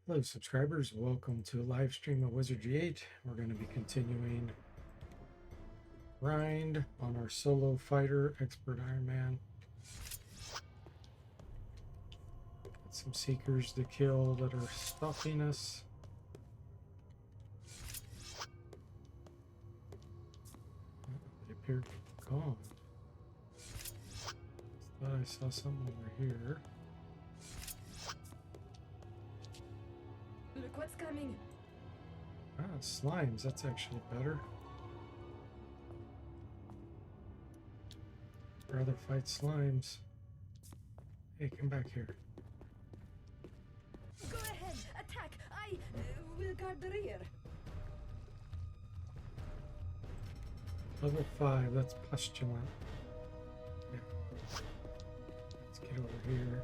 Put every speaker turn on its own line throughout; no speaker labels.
Hello subscribers, welcome to a live stream of Wizardry 8. We're going to be continuing grind on our solo fighter, Expert Iron Man. Got some seekers to kill that are stalking us. They appear gone. Thought I saw something over here.
Look what's coming.
Ah, slimes, that's actually better. I'd rather fight slimes. Hey, come back here.
Go ahead, attack. I will guard the rear.
Level 5, that's Pustulant. Yeah. Let's get over here.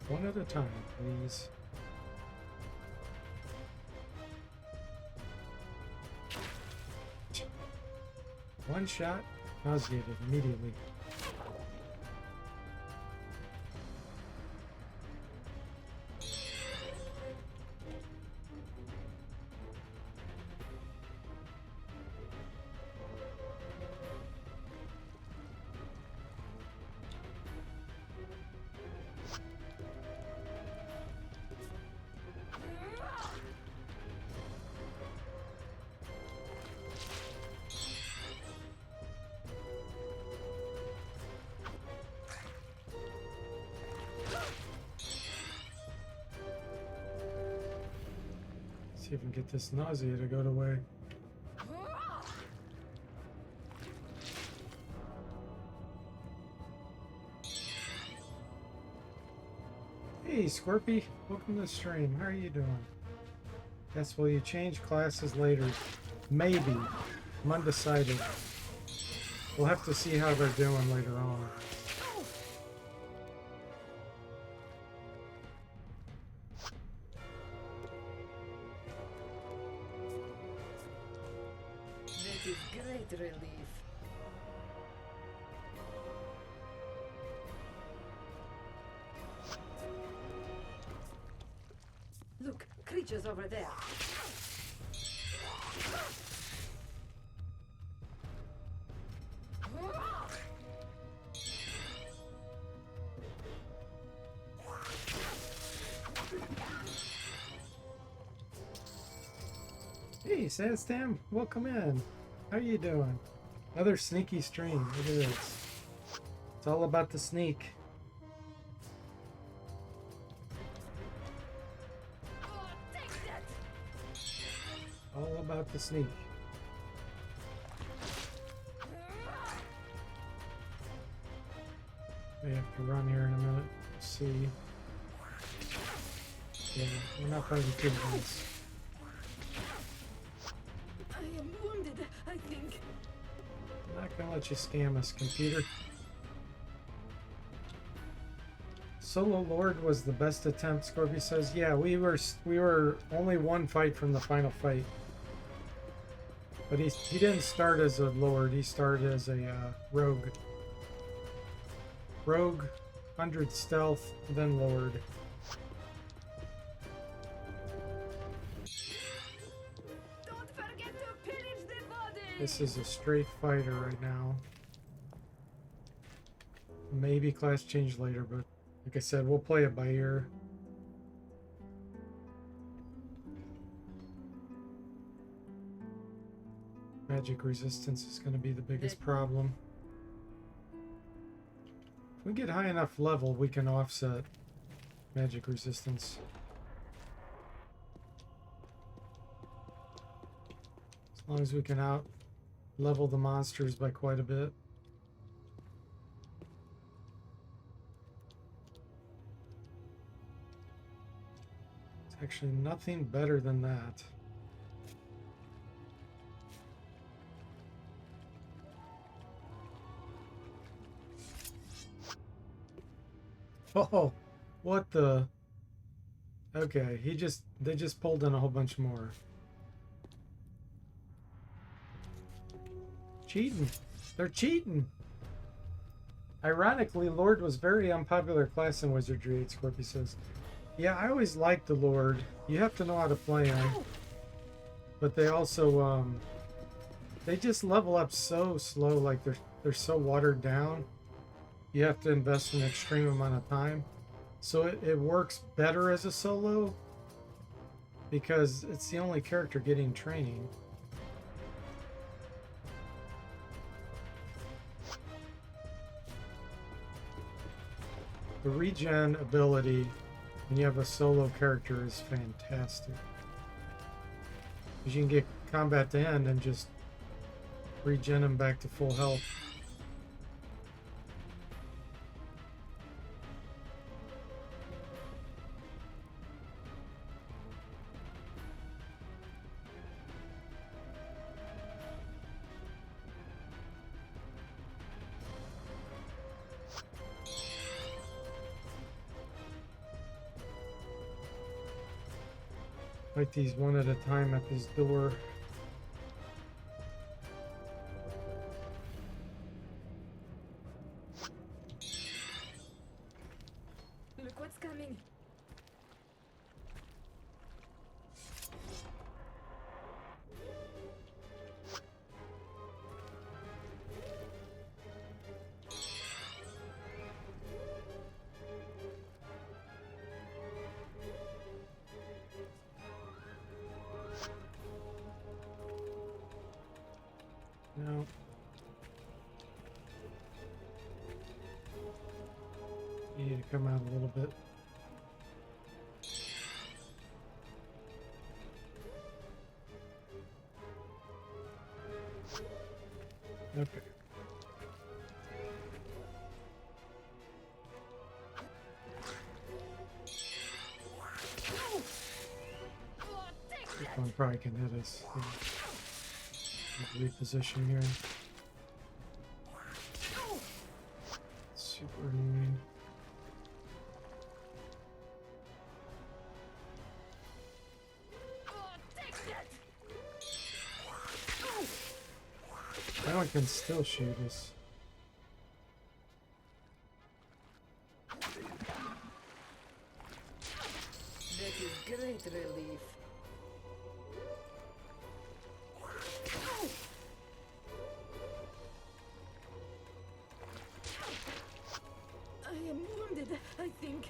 One at a time, please. One shot, nauseated immediately. See if we can get this nausea to go away. Hey Scorpy, welcome to the stream. How are you doing? Yes, will you change classes later? Maybe. I'm undecided. We'll have to see how they're doing later on.
That is great relief. Look, creatures over there.
Hey Sadstam, welcome in. How you doing? Another sneaky stream. Look at this. It's all about the sneak.
Oh, take that.
All about the sneak. We have to run here in a minute. Let's see. Yeah, we're not going to be doing this.
I am wounded, I think.
I'm not going to let you scam us, computer. Solo Lord was the best attempt, Scorpio says. Yeah, we were only one fight from the final fight. But he didn't start as a Lord, he started as a rogue. Rogue, 100 stealth, then Lord.
Don't forget to pillage the body.
This is a straight fighter right now. Maybe class change later, but like I said, we'll play it by ear. Magic resistance is going to be the biggest problem. If we get high enough level, we can offset magic resistance. As long as we can out level the monsters by quite a bit. It's actually nothing better than that. Oh, what the? Okay, they just pulled in a whole bunch more. Cheating. They're cheating. Ironically, Lord was very unpopular class in Wizardry, Scorpio says. Yeah, I always liked the Lord. You have to know how to play him. But they also, they just level up so slow, like they're so watered down. You have to invest an extreme amount of time. So it works better as a solo because it's the only character getting training. The regen ability when you have a solo character is fantastic. Because you can get combat to end and just regen them back to full health. Fight these one at a time at this door.
Look what's coming.
No. You need to come out a little bit. Okay. This one probably can hit us. Yeah. Reposition here. Super annoying. That one can still shoot us.
That is great relief. I am wounded, I think.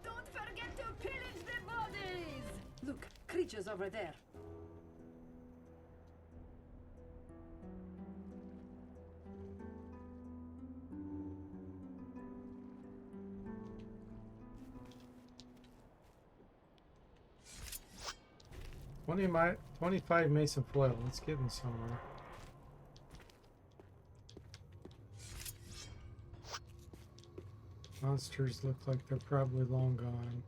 Don't forget to pillage the bodies! Look, creatures over there.
$20 25 mason foil. Let's get him somewhere. Monsters look like they're probably long gone.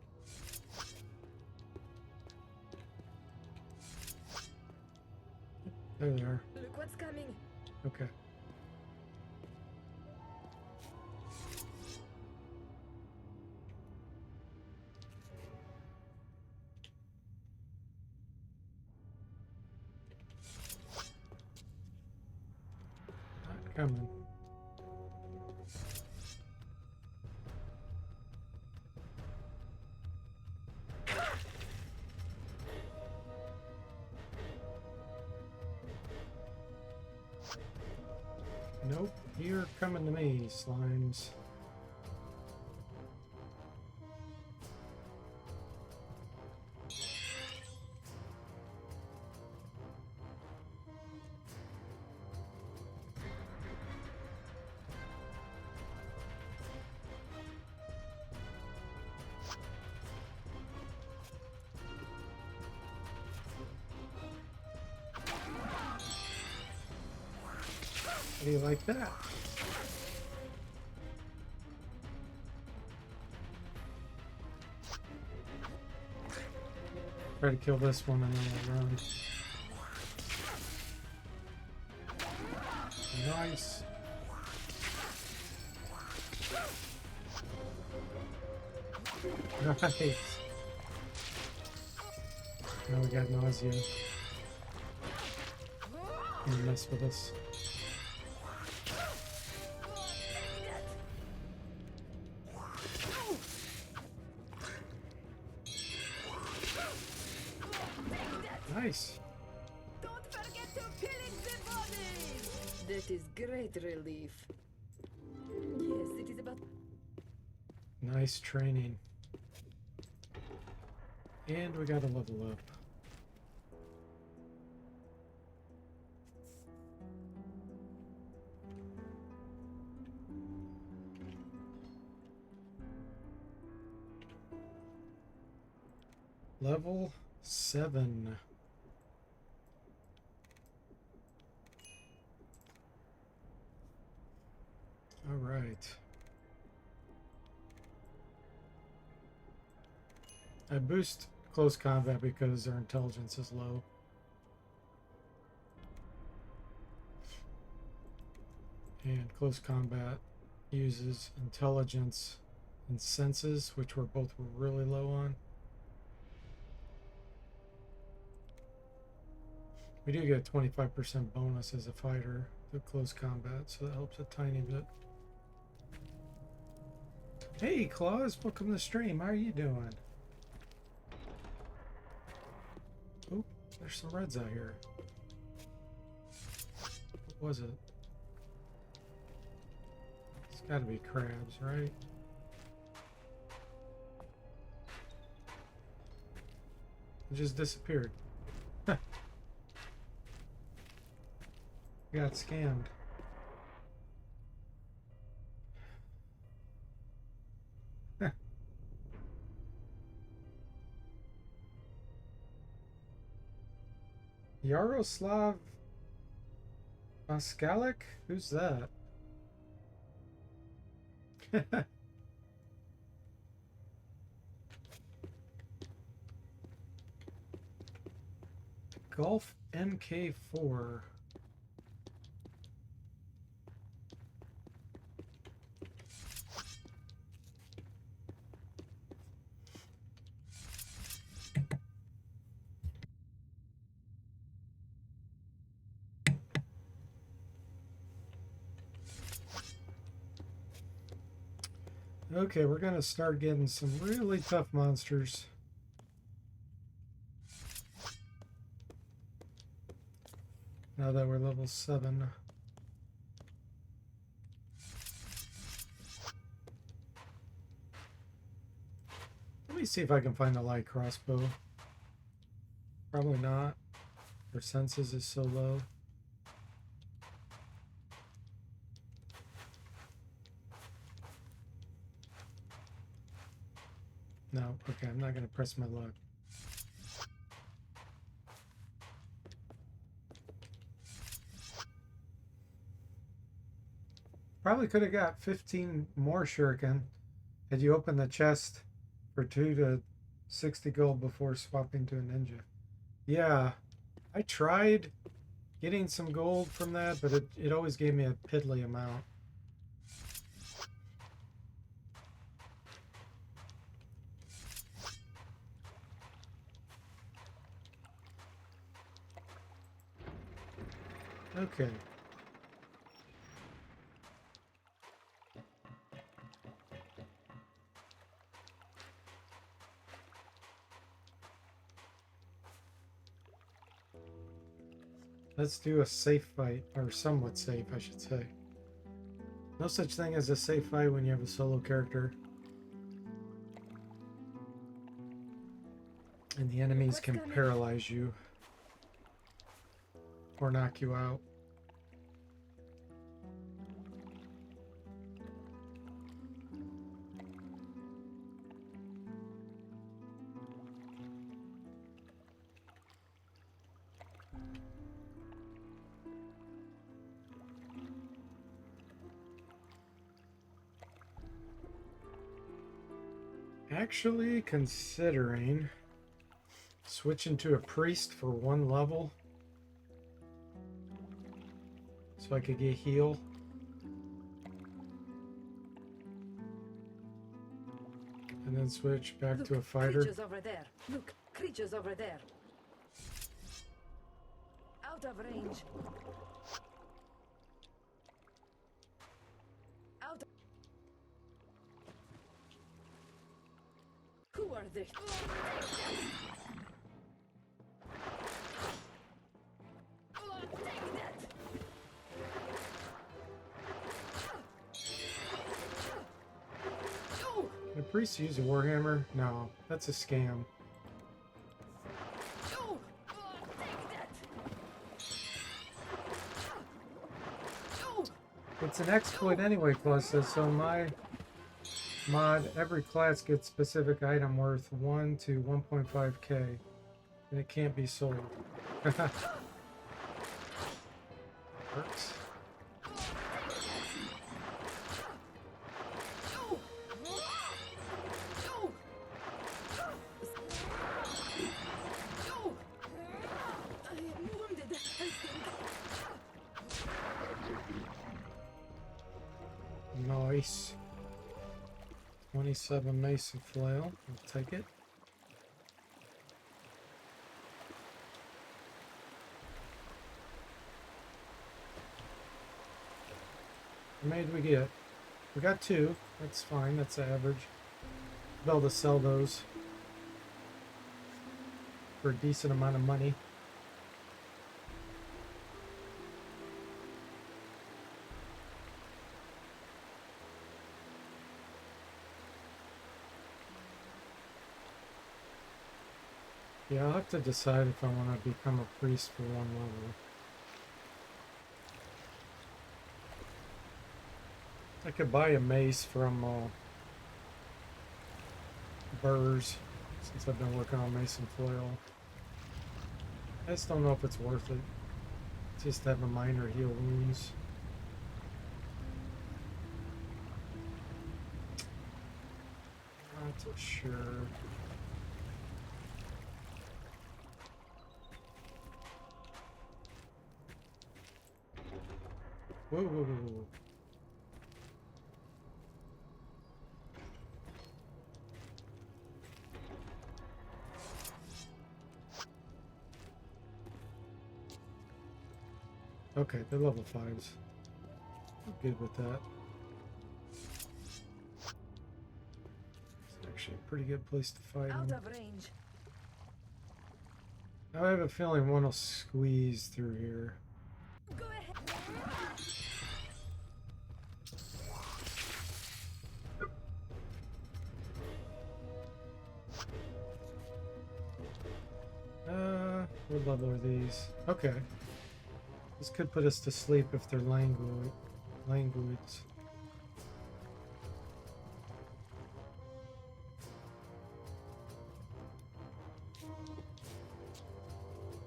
There they are.
Look what's coming.
Okay. Not coming. Nope, you're coming to me, slimes. How do you like that? Try to kill this one and then we'll run. Nice. Nice. Now we got nausea. You mess with us. Nice.
Don't forget to pillage the bodies! That is great relief. Yes, it is about...
Nice training. And we gotta level up. Level 7. All right. I boost close combat because their intelligence is low. And close combat uses intelligence and senses, which were both really low on. We do get a 25% bonus as a fighter to close combat, so that helps a tiny bit. Hey, Claus, welcome to the stream. How are you doing? Oh, there's some reds out here. What was it? It's gotta be crabs, right? It just disappeared. Got scammed. Yaroslav Paskalik? Who's that? Golf MK4. Okay, we're gonna start getting some really tough monsters. Now that we're level 7. Let me see if I can find a light crossbow. Probably not. Our senses is so low. No, okay, I'm not gonna press my luck. Probably could have got 15 more shuriken had you opened the chest for 2 to 60 gold before swapping to a ninja. Yeah, I tried getting some gold from that, but it always gave me a piddly amount. Okay. Let's do a safe fight, or somewhat safe, I should say. No such thing as a safe fight when you have a solo character. And the enemies can paralyze you or knock you out. Actually, considering Switch into a priest for 1 level. So I could get heal. And then switch back to a fighter.
Creatures over there. Look, creatures over there. Out of range. Out. Who are they? Oh, take that. Oh,
Can a priest use a warhammer? No, that's a scam.
oh, take that. Oh,
It's an exploit anyway, Claus says, so my mod, every class gets specific item worth 1 to 1.5k, and it can't be sold. Works.
oh, oh. Oh, I am wounded, I think.
Nice. 27 mace and flail. I'll take it. How many did we get? We got 2. That's fine. That's average. Be able to sell those for a decent amount of money. Yeah, I'll have to decide if I want to become a priest for 1 level. I could buy a mace from Burrs, since I've been working on mace and flail. I just don't know if it's worth it. Just to have a minor heal wounds. Not so sure. Whoa, whoa, whoa, whoa. Okay, they're level 5s. I'm good with that. It's actually a pretty good place to fight
Out
them.
of range.
I have a feeling one will squeeze through here.
Go ahead.
What level are these? Okay. This could put us to sleep if they're languids.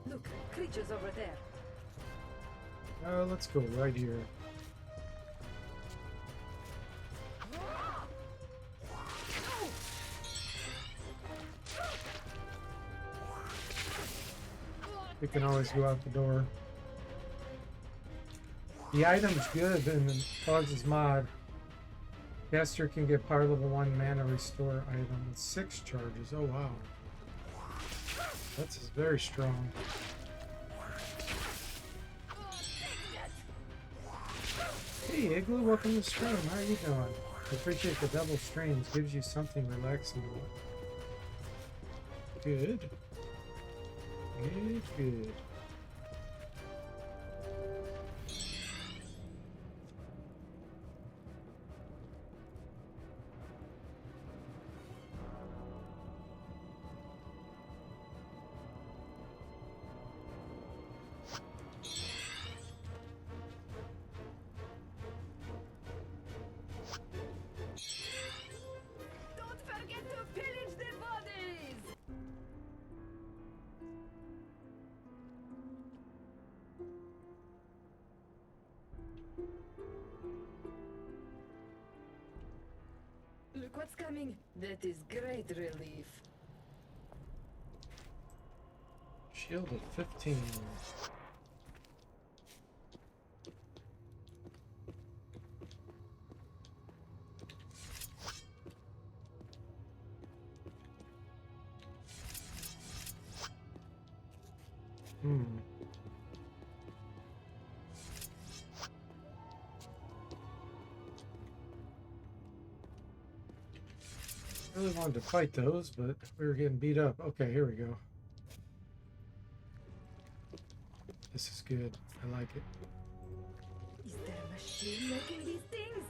Look, creatures over there.
Let's go right here. We can always go out the door. The item's good in the Clogs' mod. Caster can get power level 1 mana restore item with 6 charges. Oh wow. That's very strong. Hey Igloo, welcome to the stream. How are you doing? I appreciate the double streams. Gives you something relaxing to watch. Good. Good, good.
Don't forget to pillage their bodies! Look what's coming. That is great relief.
Shield of 15. I really wanted to fight those, but we were getting beat up. Okay, here we go. This is good. I like it.
Is there a machine making these things?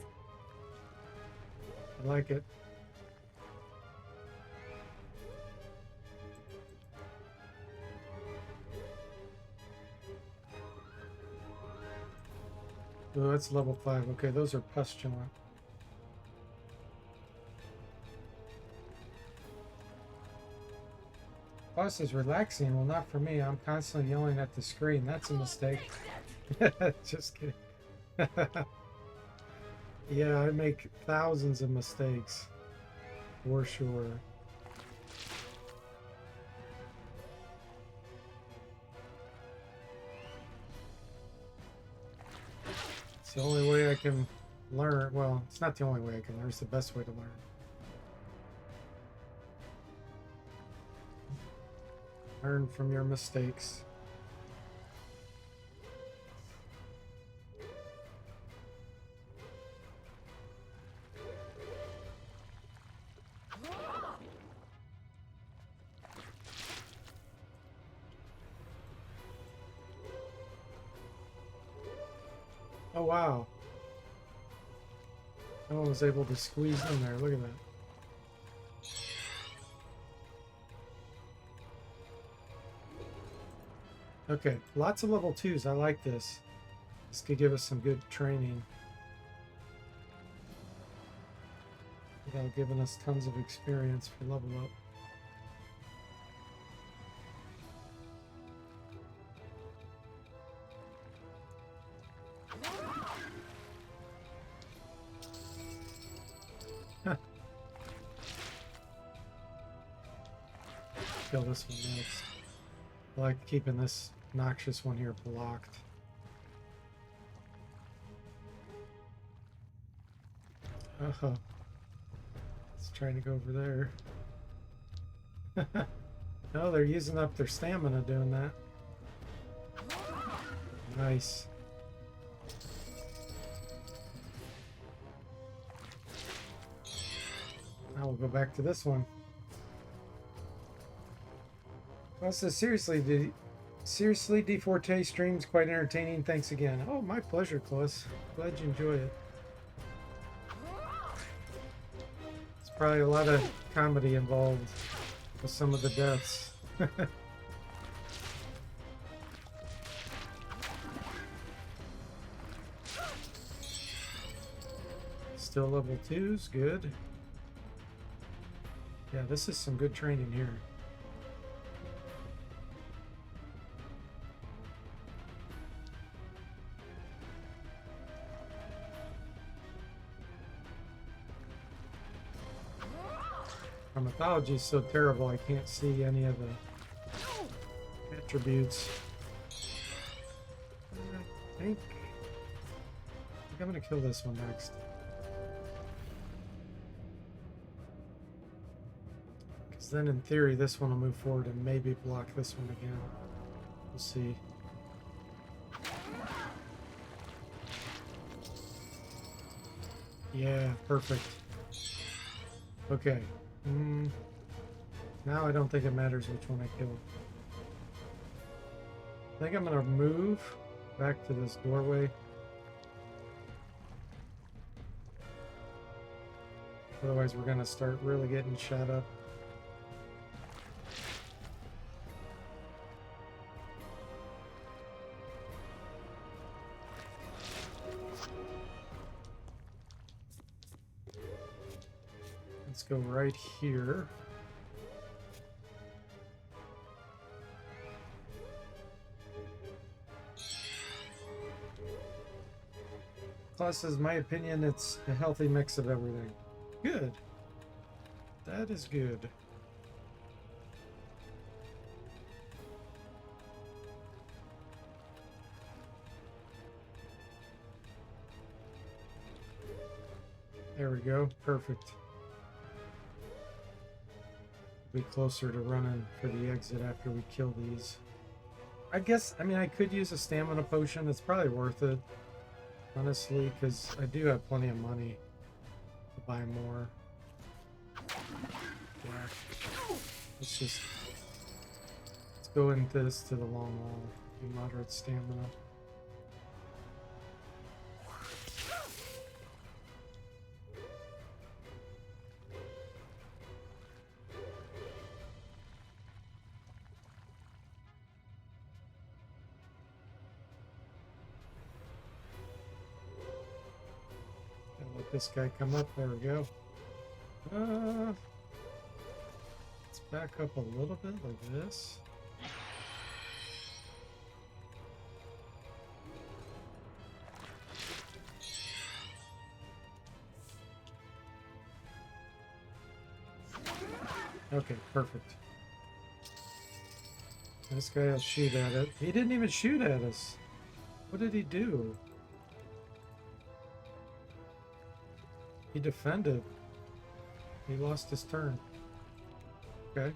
I like it. Oh, that's level 5. Okay, those are pestilent. Boss is relaxing. Well, not for me. I'm constantly yelling at the screen. That's a mistake. Just kidding. Yeah, I make thousands of mistakes. For sure. It's the only way I can learn. Well, it's not the only way I can learn. It's the best way to learn. Learn from your mistakes. Oh, wow. No one was able to squeeze in there. Look at that. Okay, lots of level 2s. I like this. This could give us some good training. Without giving us tons of experience for level up. Kill this one next. I like keeping this noxious one here blocked. Uh-huh. It's trying to go over there. No, they're using up their stamina doing that. Nice. Now we'll go back to this one. Also, seriously, D4T stream's quite entertaining. Thanks again. Oh, my pleasure, Close. Glad you enjoy it. It's probably a lot of comedy involved with some of the deaths. Still level 2's good. Yeah, this is some good training here. Our mythology is so terrible I can't see any of the attributes. I think I'm gonna kill this one next. Because then in theory this one will move forward and maybe block this one again. We'll see. Yeah, perfect. Okay. Now I don't think it matters which one I kill. I think I'm gonna move back to this doorway. Otherwise we're gonna start really getting shot up. Let's go right here. Plus, in my opinion, it's a healthy mix of everything. Good. That is good. There we go. Perfect. Be closer to running for the exit after we kill these. I guess, I mean, I could use a stamina potion. It's probably worth it, honestly, because I do have plenty of money to buy more. Yeah. Let's go into this to the long wall. Moderate stamina. Let this guy come up. There we go. Let's back up a little bit like this. Okay, perfect. This guy will shoot at it. He didn't even shoot at us. What did he do? He defended. He lost his turn. Okay.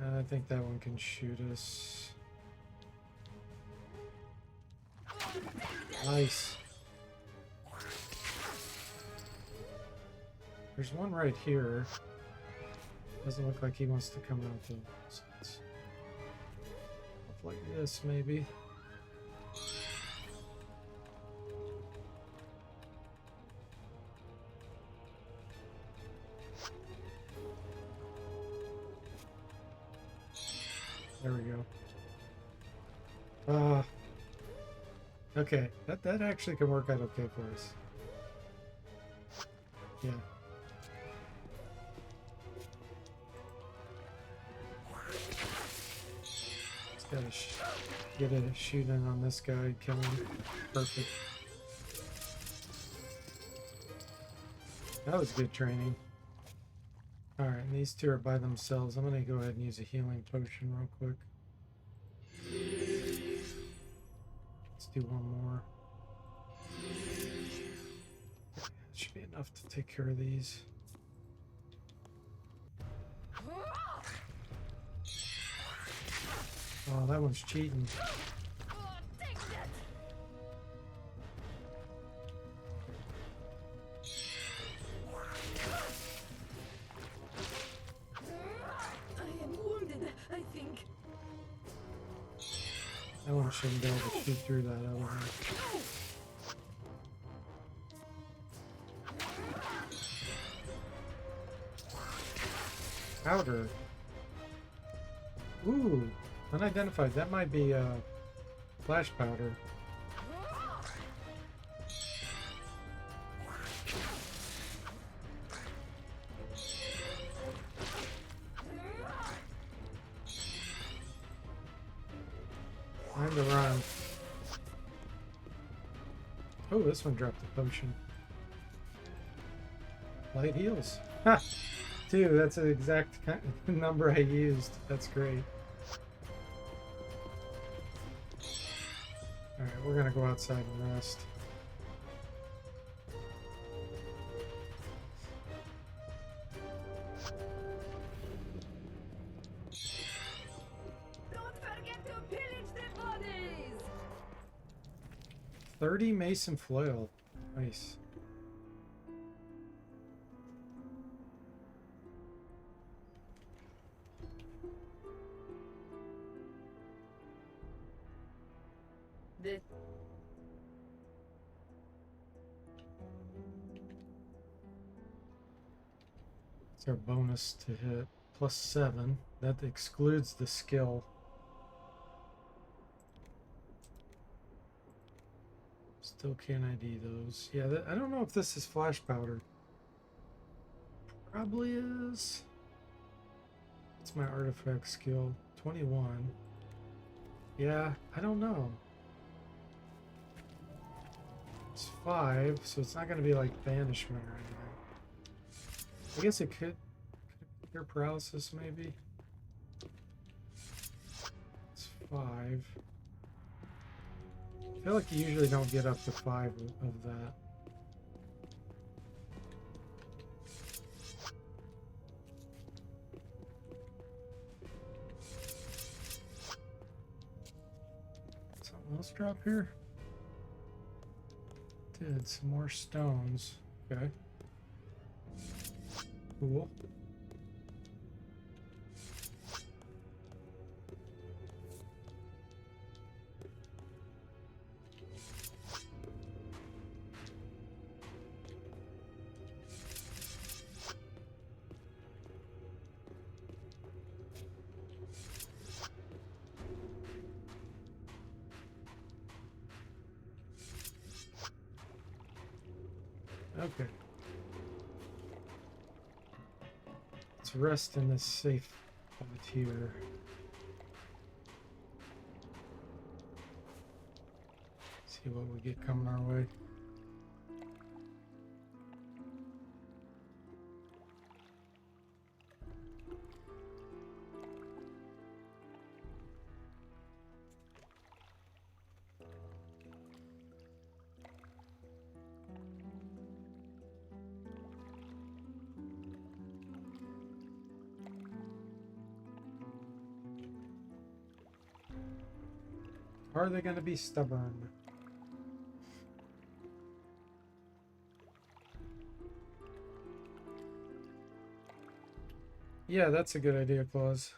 I think that one can shoot us. Nice. There's one right here. Doesn't look like he wants to come out to us. Like this, maybe. There we go. Okay, that actually can work out okay for us. Yeah. Gotta get a shoot in on this guy, kill him. Perfect. That was good training. Alright, and these two are by themselves. I'm gonna go ahead and use a healing potion real quick. Let's do one more. That should be enough to take care of these. Oh, that one's cheating.
Take that. I am wounded, I think.
That one shouldn't be able to shoot through that other one. Powder. Ooh. Unidentified. That might be flash powder. Time to run. Oh, this one dropped a potion. Light heals. Ha! 2. That's the exact number I used. That's great. Alright, we're gonna go outside and rest.
Don't forget to pillage the bodies.
30 mason flail. Nice. It's our bonus to hit. +7. That excludes the skill. Still can't ID those. Yeah, I don't know if this is flash powder. Probably is. It's my artifact skill. 21. Yeah, I don't know. It's 5, so it's not going to be like banishment or anything. I guess it could cure paralysis, maybe. It's 5. I feel like you usually don't get up to 5 of that. Something else drop here? Did some more stones. Okay. Cool. Okay. Let's rest in this safe spot here. See what we get coming our way. Are they going to be stubborn? Yeah, that's a good idea, Claus.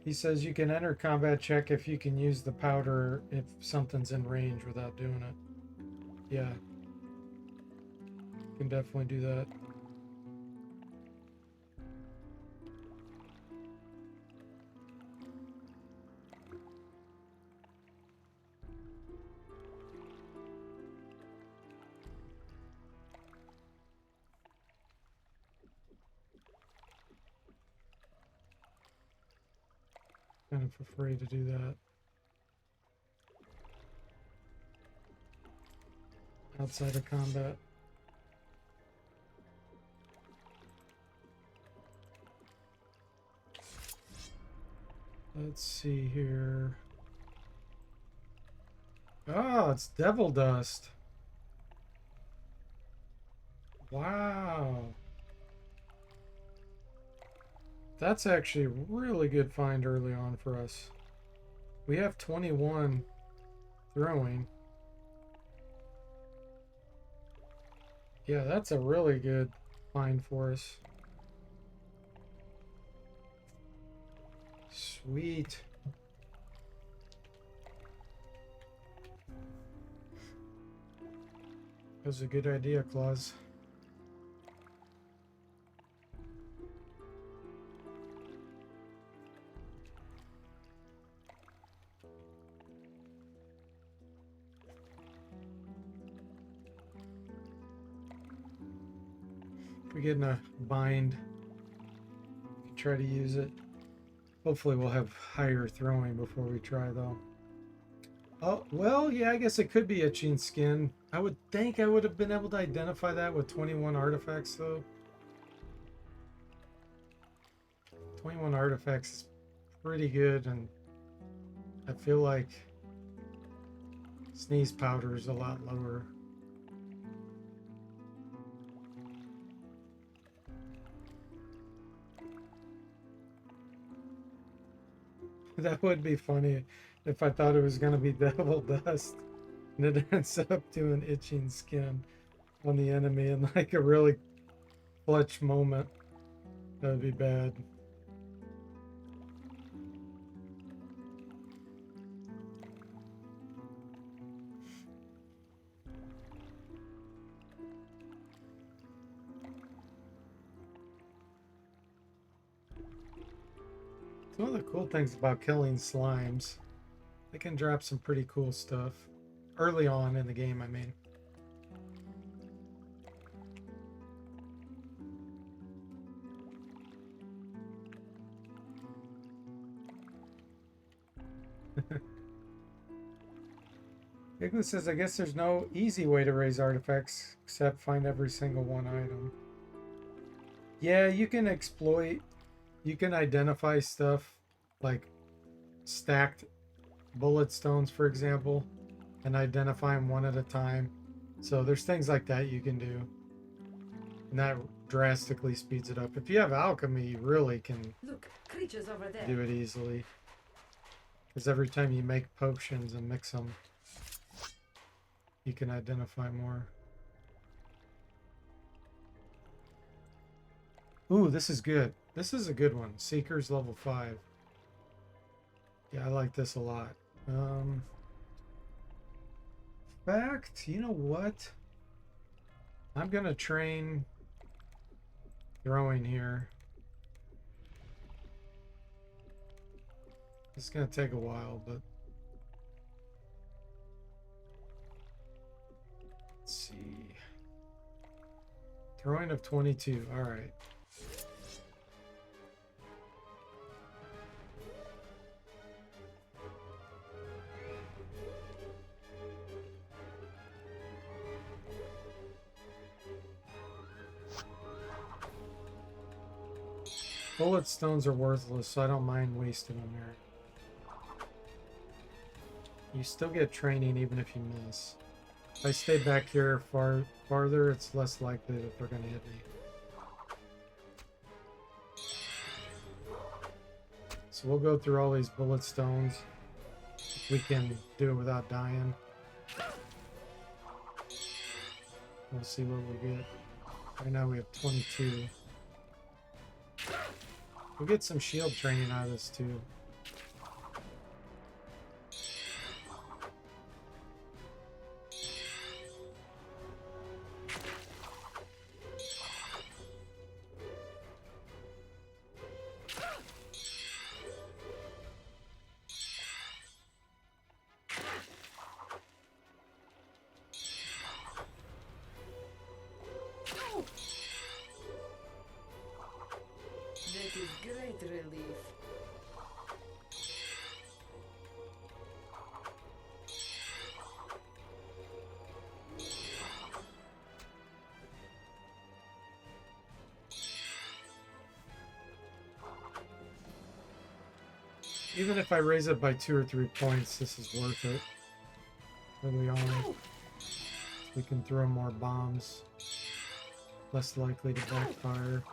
He says you can enter combat check if you can use the powder if something's in range without doing it. Yeah. Can definitely do that. Kind of afraid to do that. Outside of combat. Let's see here. Oh, it's devil dust. Wow. That's actually a really good find early on for us. We have 21 throwing. Yeah, that's a really good find for us. Sweet. That was a good idea, Claus. If we get in a bind, we can try to use it. Hopefully we'll have higher throwing before we try, though. Oh, well, yeah, I guess it could be itching skin. I would think I would have been able to identify that with 21 artifacts, though. 21 artifacts is pretty good, and I feel like sneeze powder is a lot lower. That would be funny if I thought it was going to be devil dust and it ends up doing itching skin on the enemy in like a really clutch moment. That would be bad. One of the cool things about killing slimes, they can drop some pretty cool stuff. Early on in the game, I mean. Igloo says, I guess there's no easy way to raise artifacts except find every single one item. Yeah, you can exploit, you can identify stuff like stacked bullet stones, for example, and identify them one at a time. So there's things like that you can do, and that drastically speeds it up. If you have alchemy, you really can
Look, creatures over there.
do it easily, because every time you make potions and mix them, you can identify more. Ooh, this is good. This is a good one. Seeker's level 5. Yeah, I like this a lot. Fact, you know what? I'm gonna train throwing here. It's gonna take a while, but let's see. Throwing of 22. All right. Bullet stones are worthless, so I don't mind wasting them there. You still get training even if you miss. If I stay back here farther, it's less likely that they're going to hit me. So we'll go through all these bullet stones. If we can do it without dying. We'll see what we get. Right now we have 22. We'll get some shield training out of this too.
That is great relief.
Even if I raise it by 2 or 3 points, this is worth it. Early on. We can throw more bombs. Less likely to backfire.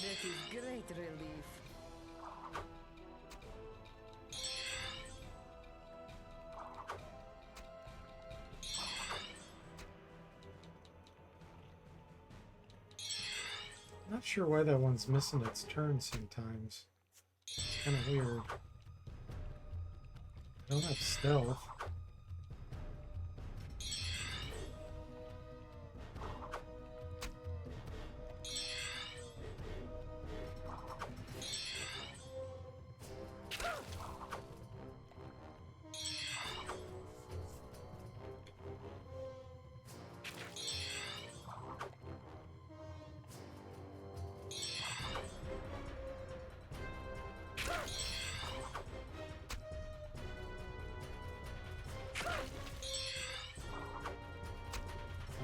That is great relief.
Not sure why that one's missing its turn sometimes. It's kind of weird. I don't have stealth.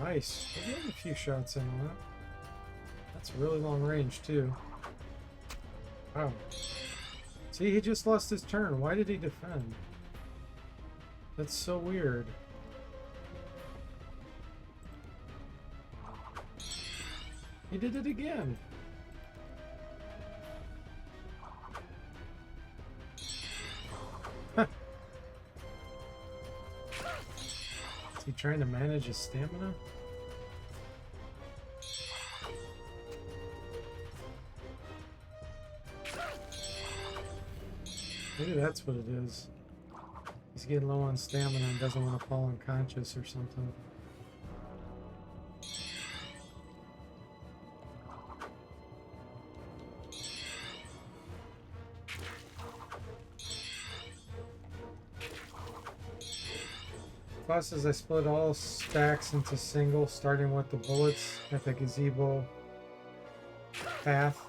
Nice. We're getting a few shots in on that. That's really long range, too. Wow. See, he just lost his turn. Why did he defend? That's so weird. He did it again. Is he trying to manage his stamina? Maybe that's what it is. He's getting low on stamina and doesn't want to fall unconscious or something. Plus, as I split all stacks into single, starting with the bullets at the gazebo path.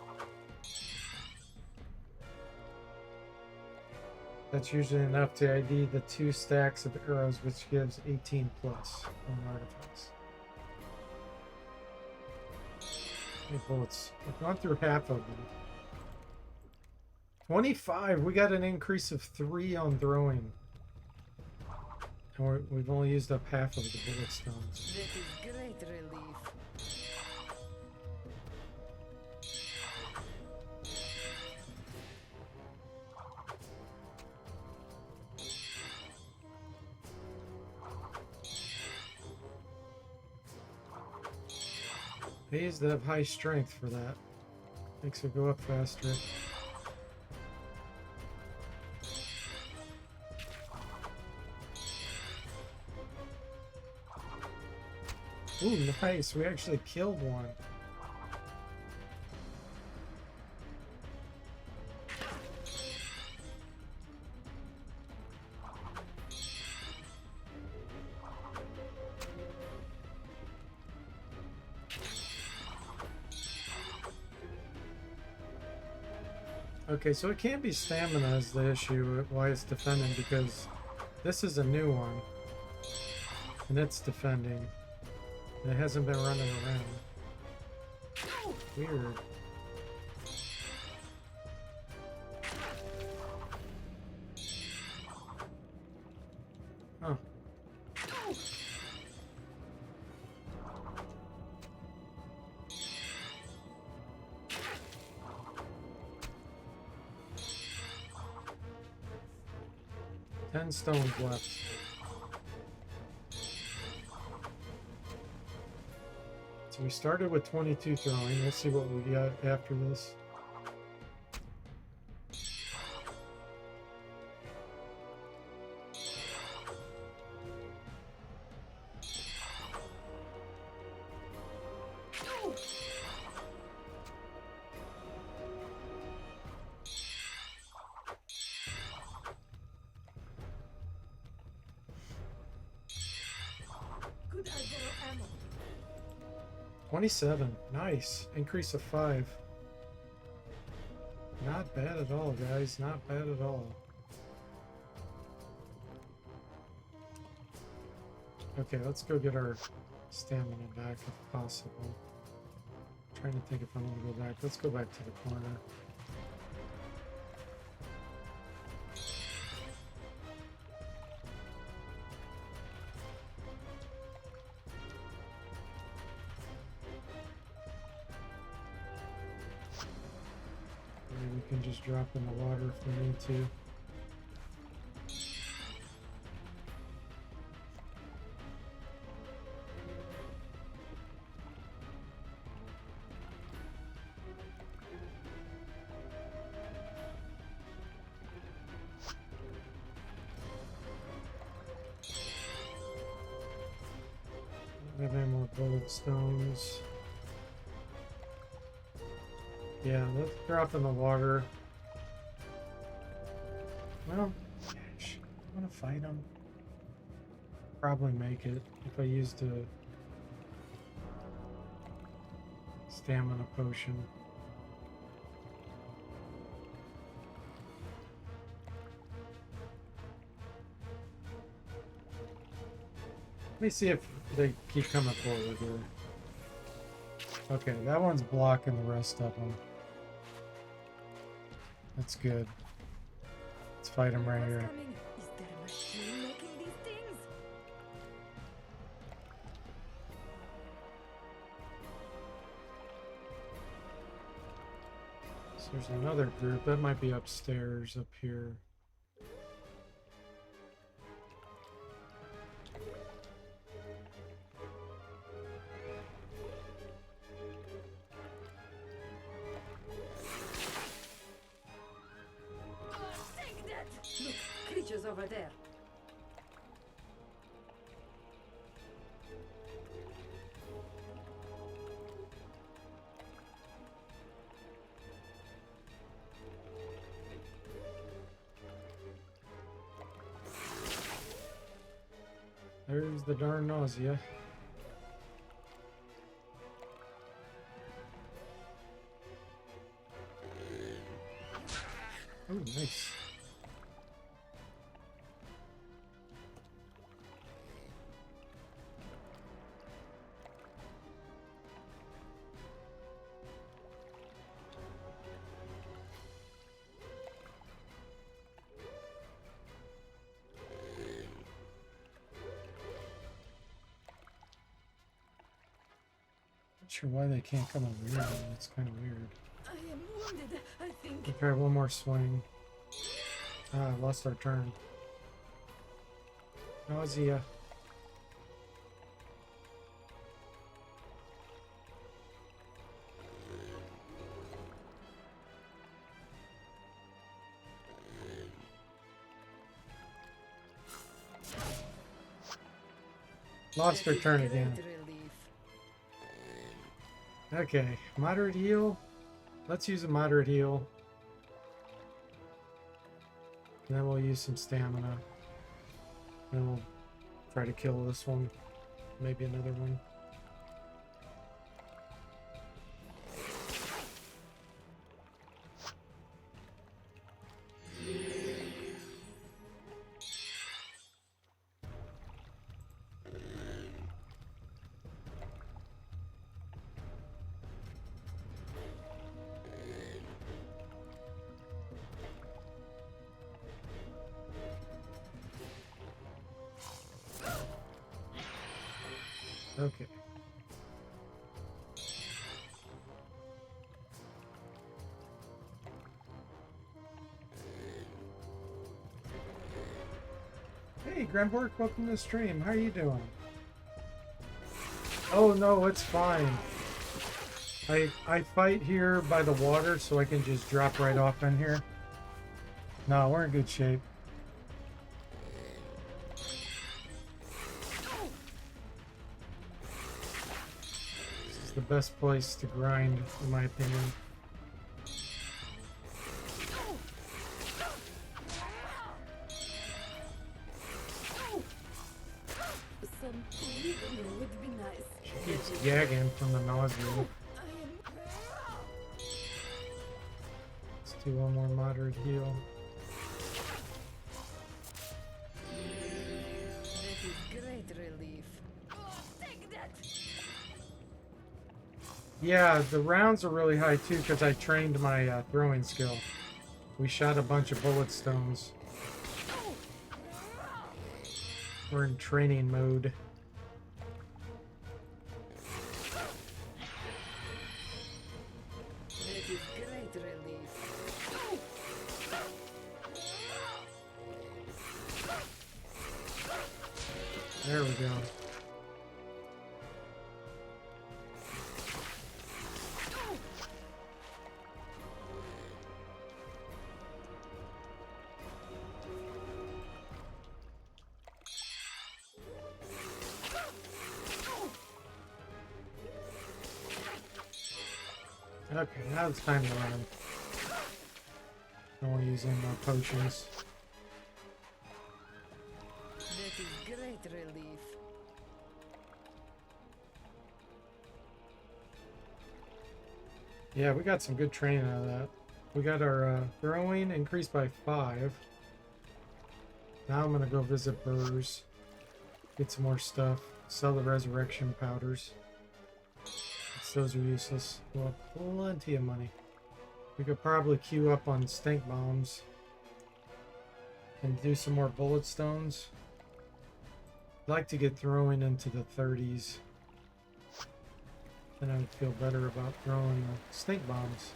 That's usually enough to ID the 2 stacks of arrows, which gives 18 plus on artifacts. Hey, bullets. I've gone through half of them. 25. We got an increase of 3 on throwing. And we've only used up half of the bullet stones.
That is great relief.
They used to have high strength for that. Makes it go up faster. Ooh, nice. We actually killed one. Okay, so it can't be stamina is the issue why it's defending, because this is a new one. And it's defending. And it hasn't been running around. Weird. Huh. Ten stones left. So we started with 22 throwing. Let's see what we got after this.
Could I borrow ammo?
27. Nice. Increase of 5. Not bad at all, guys. Not bad at all. Okay, let's go get our stamina back if possible. Trying to think if I want to go back. Let's go back to the corner. Maybe we can just drop in the water if we need to. I have any more bullet stones. Yeah, let's drop in the water. Well, gosh, I want to fight him. Probably make it if I used a stamina potion. Let me see if they keep coming forward here. Okay, that one's blocking the rest of them. That's good. Let's fight him right
What's
here.
coming? Is there a machine making these things?
So there's another group. That might be upstairs up here.
Take that! Look, creatures over there.
There's the darn nausea. Oh, nice. sure why they can't come over here. It's kind of weird.
I am wounded, I think.
We'll try one more swing. Ah, lost our turn. Nausea. Lost our turn again.
Great relief.
Okay, moderate heal. Let's use a moderate heal. And then we'll use some stamina. Then we'll try to kill this one. Maybe another one. Okay. Hey, Grandbork, welcome to the stream. How are you doing? Oh no, it's fine. I fight here by the water, so I can just drop right off in here. No, we're in good shape. This is the best place to grind, in my opinion.
Some healing would be nice.
She keeps gagging from the nausea.
I am...
Let's do one more moderate heal.
That is great relief. Oh, take that!
Yeah, the rounds are really high too because I trained my throwing skill. We shot a bunch of bullet stones. We're in training mode.
That is great relief.
There we go. Okay, now it's time to run. Don't want to use any more potions.
That is great relief.
Yeah, we got some good training out of that. We got our throwing increased by 5. Now I'm going to go visit Burrs. Get some more stuff. Sell the resurrection powders. Those are useless. We'll have plenty of money. We could probably queue up on stink bombs. And do some more bullet stones. I'd like to get throwing into the 30s. Then I would feel better about throwing the stink bombs.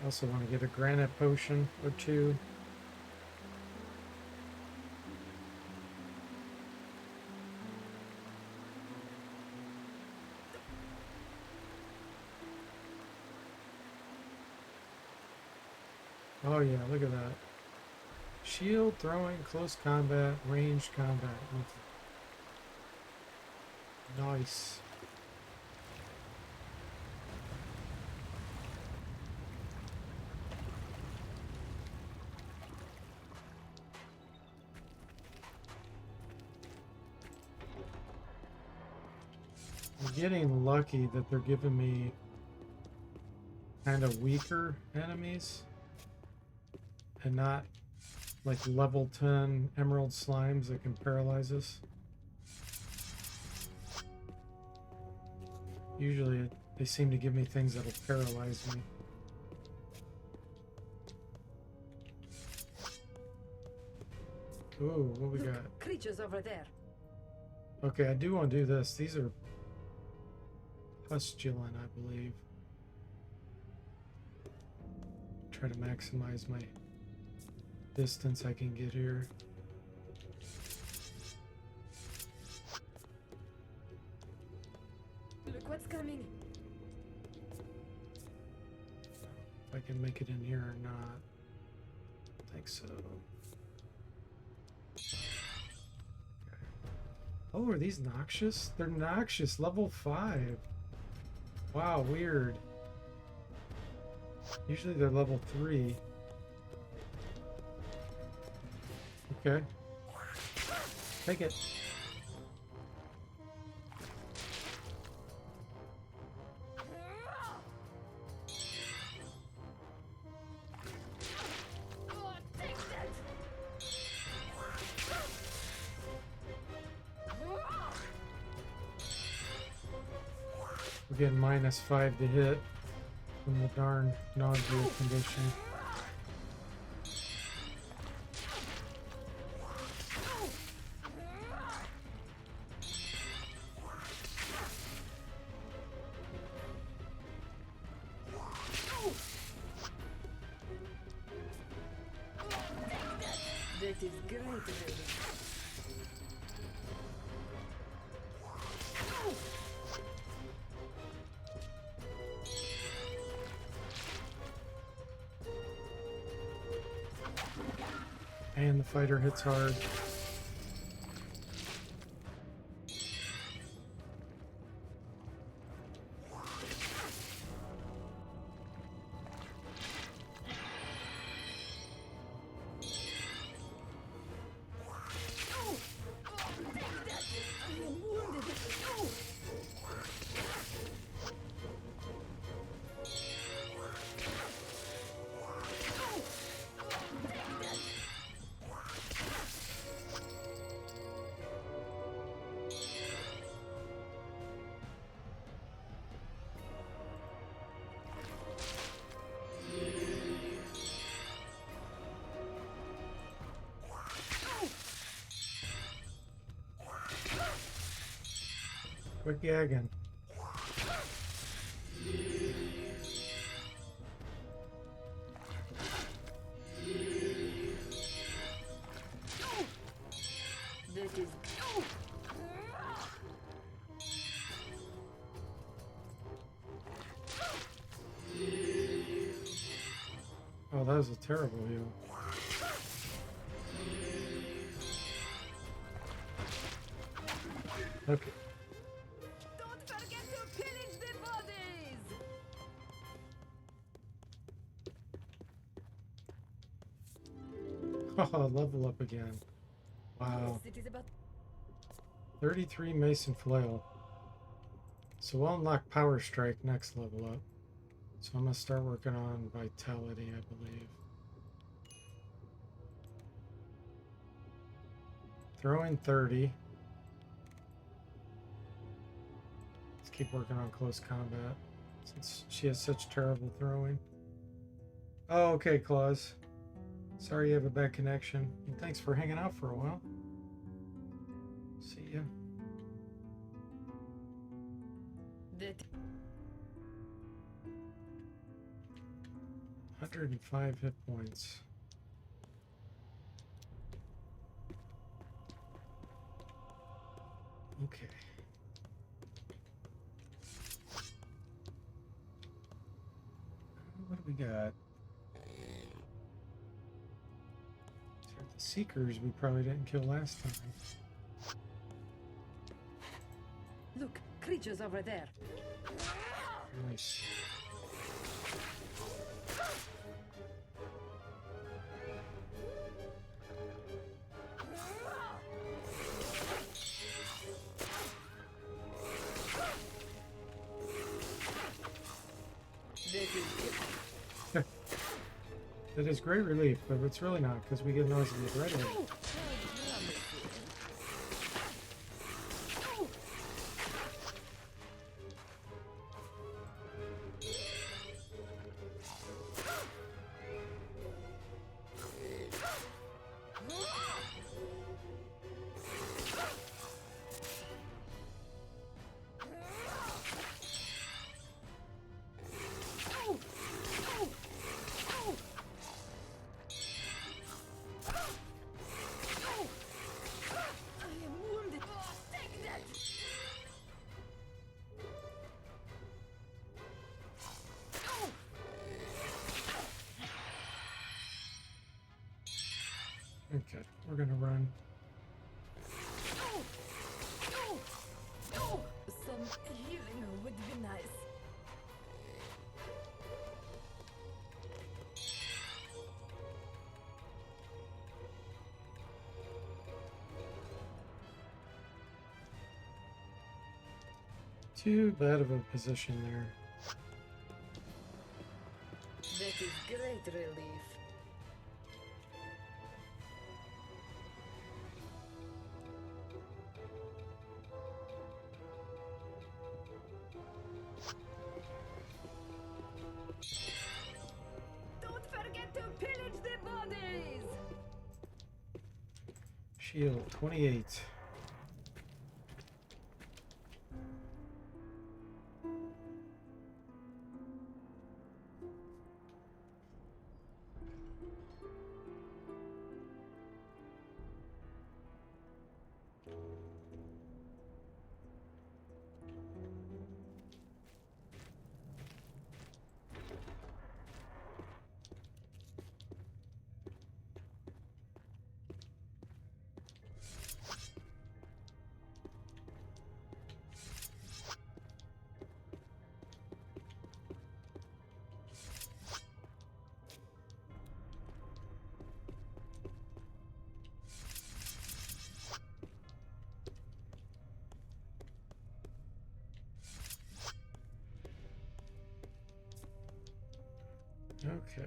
I also want to get a granite potion or 2. Oh yeah, look at that. Shield, throwing, close combat, ranged combat. Nice. I'm getting lucky that they're giving me kind of weaker enemies and not like level 10 emerald slimes that can paralyze us. Usually they seem to give me things that'll paralyze me. Ooh, what we
Look,
got?
creatures over there.
Okay, I do want to do this. These are Pustulant, I believe. Try to maximize my distance I can get here.
Look what's coming.
If I can make it in here or not. I think so. Oh, are these noxious? They're noxious. Level 5. Wow, weird. Usually they're level 3. Okay. Take it.
Oh, take that.
We're getting -5 to hit from the darn nausea condition.
That is great, baby.
And the fighter hits hard.
I am wounded. Oh.
Quit gagging.
That is.
Oh, that was a terrible heal. Okay.
Don't forget to pillage the bodies.
Oh, level up again. Wow.
Yes, it is about.
33 Mason Flail. So we'll unlock Power Strike next level up. So I'm going to start working on Vitality, I believe. Throwing 30. Let's keep working on close combat, since she has such terrible throwing. Oh, okay, Claus. Sorry you have a bad connection. And thanks for hanging out for a while. See ya.
That.
105 hit points. Okay. What do we got? The Seekers we probably didn't kill last time.
Look, creatures over there.
Nice.
That is.
That is great relief, but it's really not, because we get nauseated right away. Okay, we're gonna run.
Some healing would be nice.
Too bad of a position there.
That is great relief. Don't forget to pillage the bodies!
Shield 28. Okay.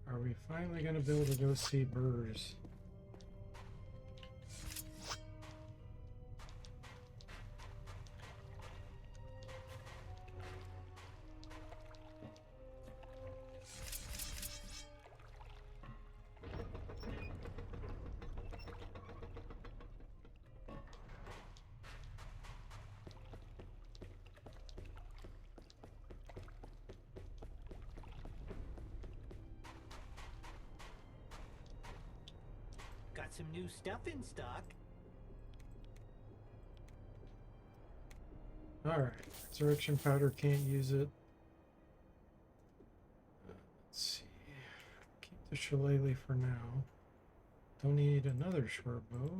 Are we finally going to be able to go see birds?
Got some new stuff in stock.
Alright. Resurrection powder, can't use it. Let's see. Keep the shillelagh for now. Don't need another short bow.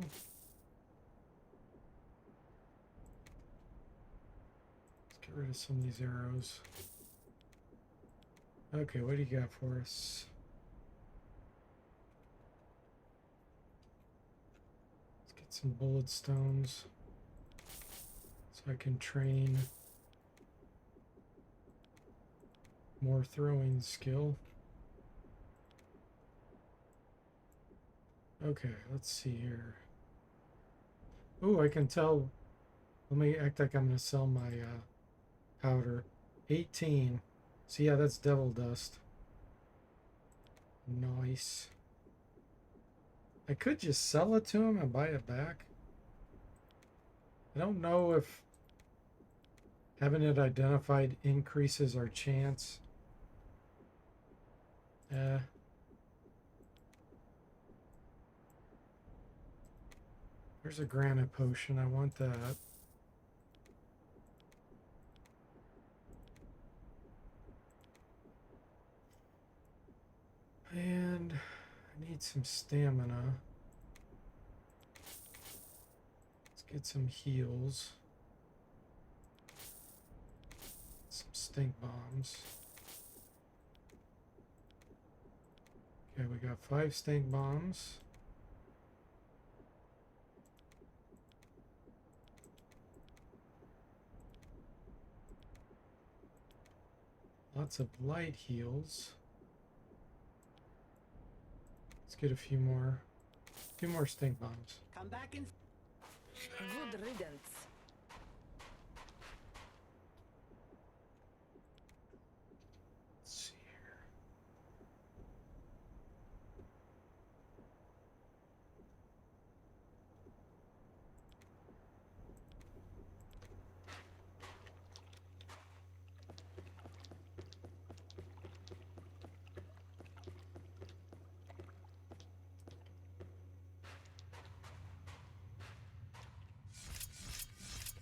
Let's get rid of some of these arrows. Okay, what do you got for us? Let's get some bullet stones so I can train more throwing skill. Okay, let's see here. Oh, I can tell. Let me act like I'm going to sell my powder. 18. So yeah, that's devil dust. Nice. I could just sell it to him and buy it back. I don't know if having it identified increases our chance. There's a granite potion. I want that. And I need some stamina. Let's get some heals. Some stink bombs. Okay, we got 5 stink bombs. Lots of light heals. Let's get a few more stink bombs.
Come back and
Good riddance.
Let's see here.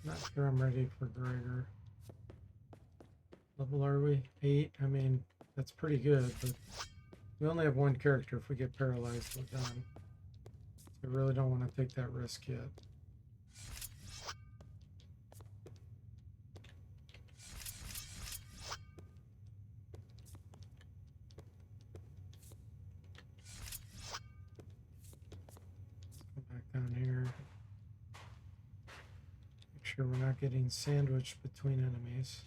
Not sure I'm ready for Gregor. Level are we? 8? I mean, that's pretty good, but we only have one character. If we get paralyzed, we're done. So I really don't want to take that risk yet. Go back down here. Make sure we're not getting sandwiched between enemies.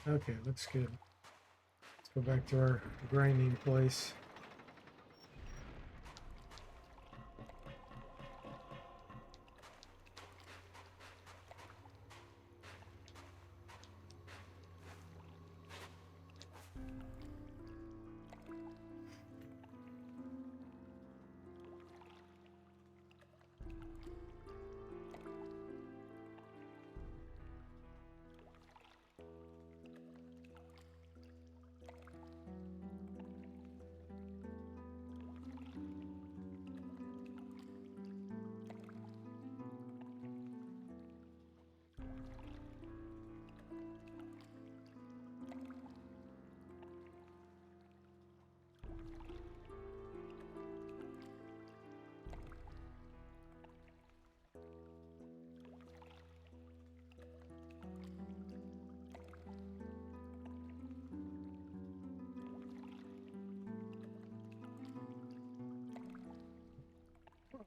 Okay, looks good. Let's go back to our grinding place.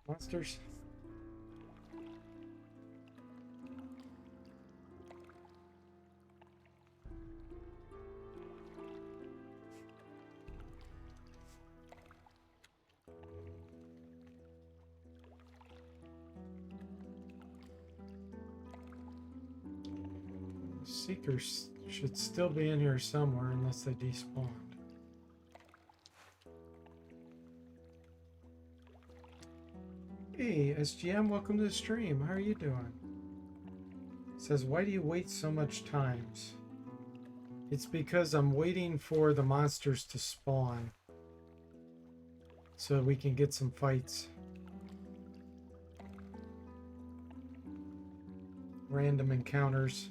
Monsters. Seekers should still be in here somewhere unless they despawned. Hey, SGM, welcome to the stream. How are you doing? It says, why do you wait so much times? It's because I'm waiting for the monsters to spawn so we can get some fights. Random encounters.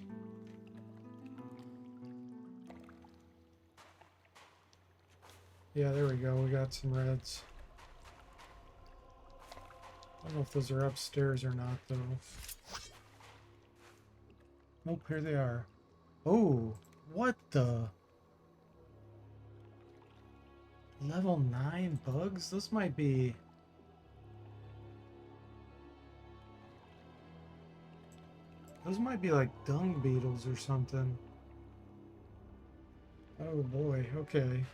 Yeah, there we go. We got some reds. I don't know if those are upstairs or not, though. Nope, here they are. Oh, what the? Level 9 bugs? Those might be... Those might be like dung beetles or something. Oh boy, okay.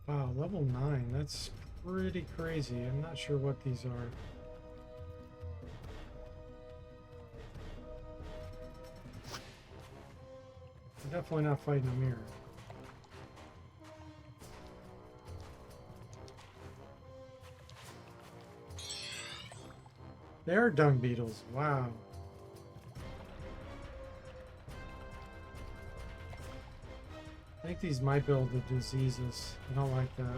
Wow, level 9, that's pretty crazy. I'm not sure what these are. I'm definitely not fighting a mirror. They are dung beetles, wow. I think these might be able to disease us. I don't like that.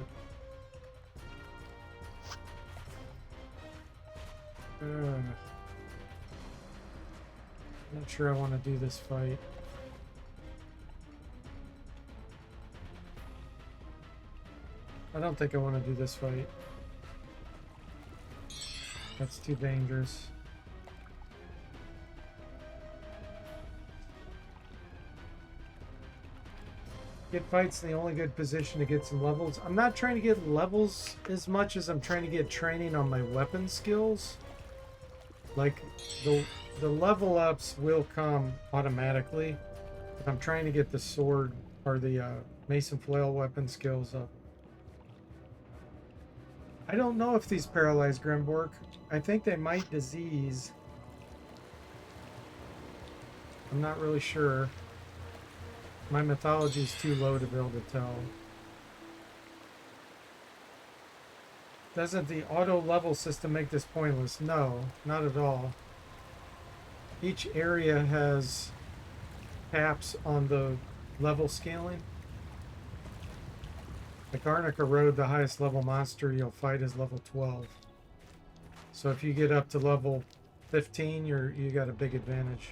Not sure I want to do this fight. I don't think I want to do this fight. That's too dangerous. Get fights in the only good position to get some levels. I'm not trying to get levels as much as I'm trying to get training on my weapon skills. Like, the level ups will come automatically. But I'm trying to get the sword or the mason flail weapon skills up. I don't know if these paralyzed Grimbork. I think they might disease. I'm not really sure. My mythology is too low to be able to tell. Doesn't the auto level system make this pointless? No, not at all. Each area has caps on the level scaling. Like Arnica Road, the highest level monster you'll fight is level 12. So if you get up to level 15, you got a big advantage.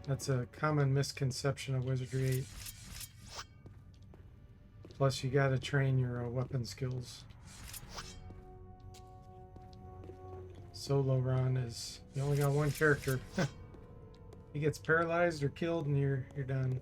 That's a common misconception of Wizardry 8. Plus, you gotta train your weapon skills. Solo run is you only got one character. He gets paralyzed or killed, and you're done.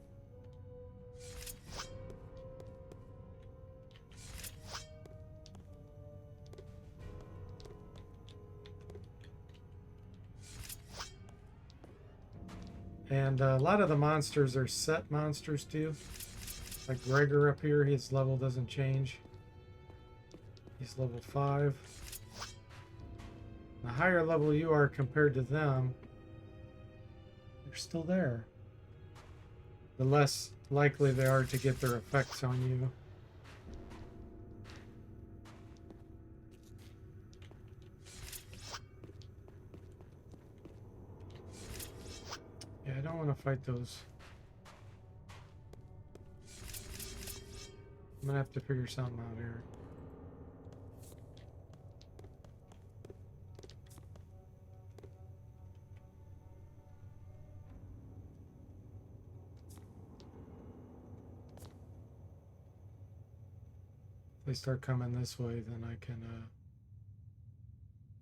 And a lot of the monsters are set monsters too. Like Gregor up here, his level doesn't change. He's level 5. The higher level you are compared to them, they're still there. The less likely they are to get their effects on you. Yeah, I don't want to fight those. I'm gonna have to figure something out here. If they start coming this way, then I can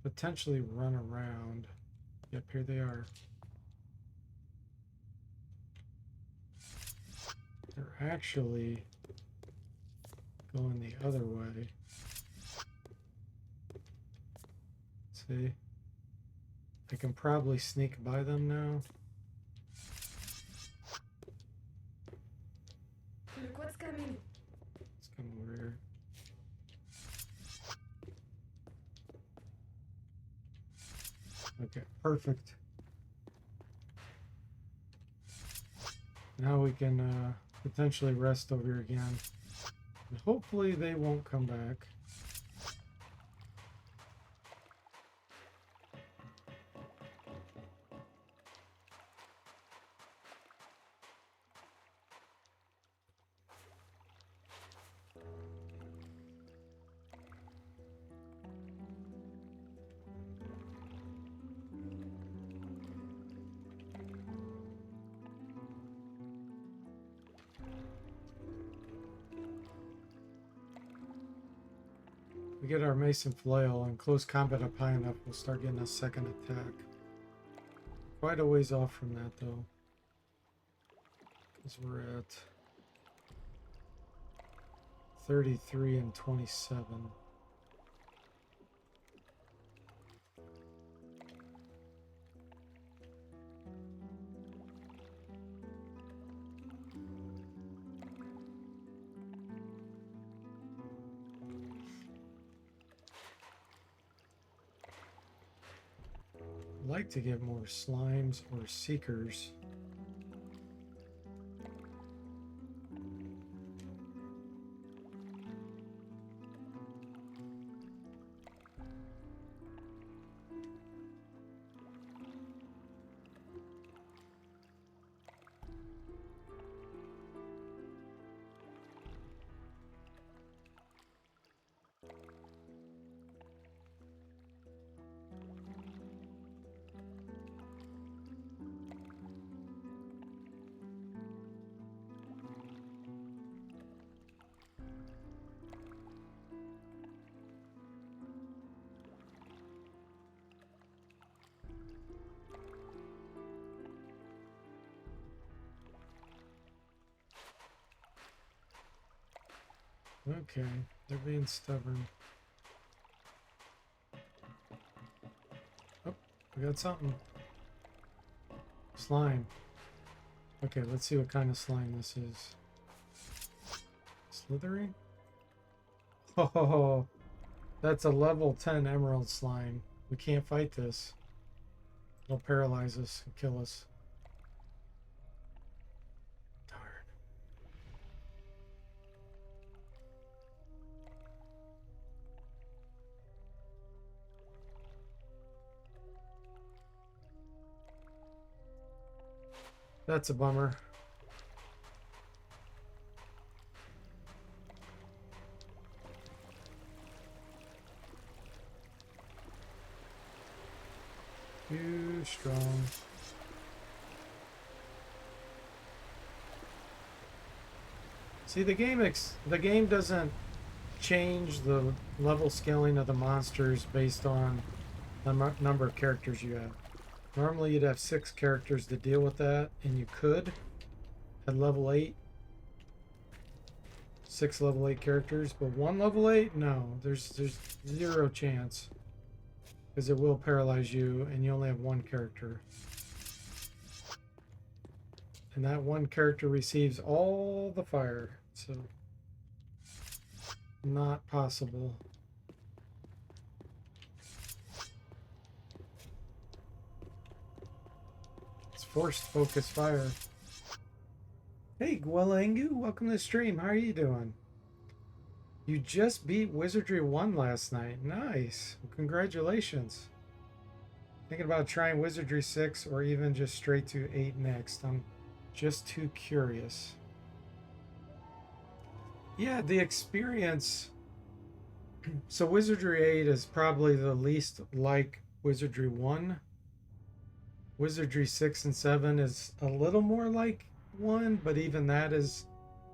potentially run around. Yep, here they are. They're actually going the other way. See? I can probably sneak by them now.
Look what's coming.
Let's come over here. Okay, perfect. Now we can potentially rest over here again. And hopefully they won't come back. We get our Mason Flail and close combat up high enough, we'll start getting a second attack. Quite a ways off from that though. Because we're at 33 and 27. I'd like to get more slimes or seekers. Okay, they're being stubborn. Oh, we got something. Slime. Okay, let's see what kind of slime this is. Slithering? Oh, that's a level 10 emerald slime. We can't fight this. It'll paralyze us and kill us. Darn. That's a bummer. Too strong. See, the game doesn't change the level scaling of the monsters based on the number of characters you have. Normally you'd have 6 characters to deal with that, and you could at level 8. 6 level 8 characters, but 1 level 8? No, there's zero chance. Because it will paralyze you, and you only have 1 character. And that 1 character receives all the fire, so not possible. It's forced focus fire. Hey, Gwelangu, welcome to the stream. How are you doing? You just beat Wizardry 1 last night. Nice. Well, congratulations. Thinking about trying Wizardry 6 or even just straight to 8 next. I'm just too curious. Yeah, the experience. So Wizardry 8 is probably the least like Wizardry 1. Wizardry 6 and 7 is a little more like 1, but even that is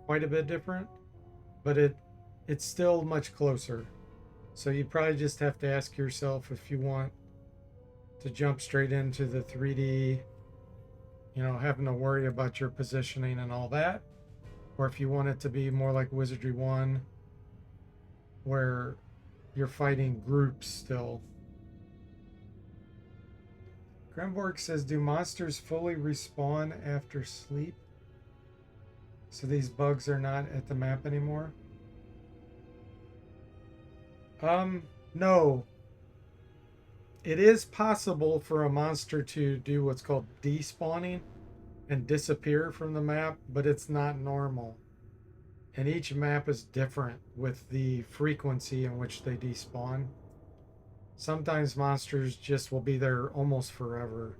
quite a bit different. But it's still much closer. So you probably just have to ask yourself if you want to jump straight into the 3D, you know, having to worry about your positioning and all that, or if you want it to be more like Wizardry 1, where you're fighting groups still. Gremborg says, do monsters fully respawn after sleep? So these bugs are not at the map anymore? No. It is possible for a monster to do what's called despawning and disappear from the map, but it's not normal. And each map is different with the frequency in which they despawn. Sometimes monsters just will be there almost forever.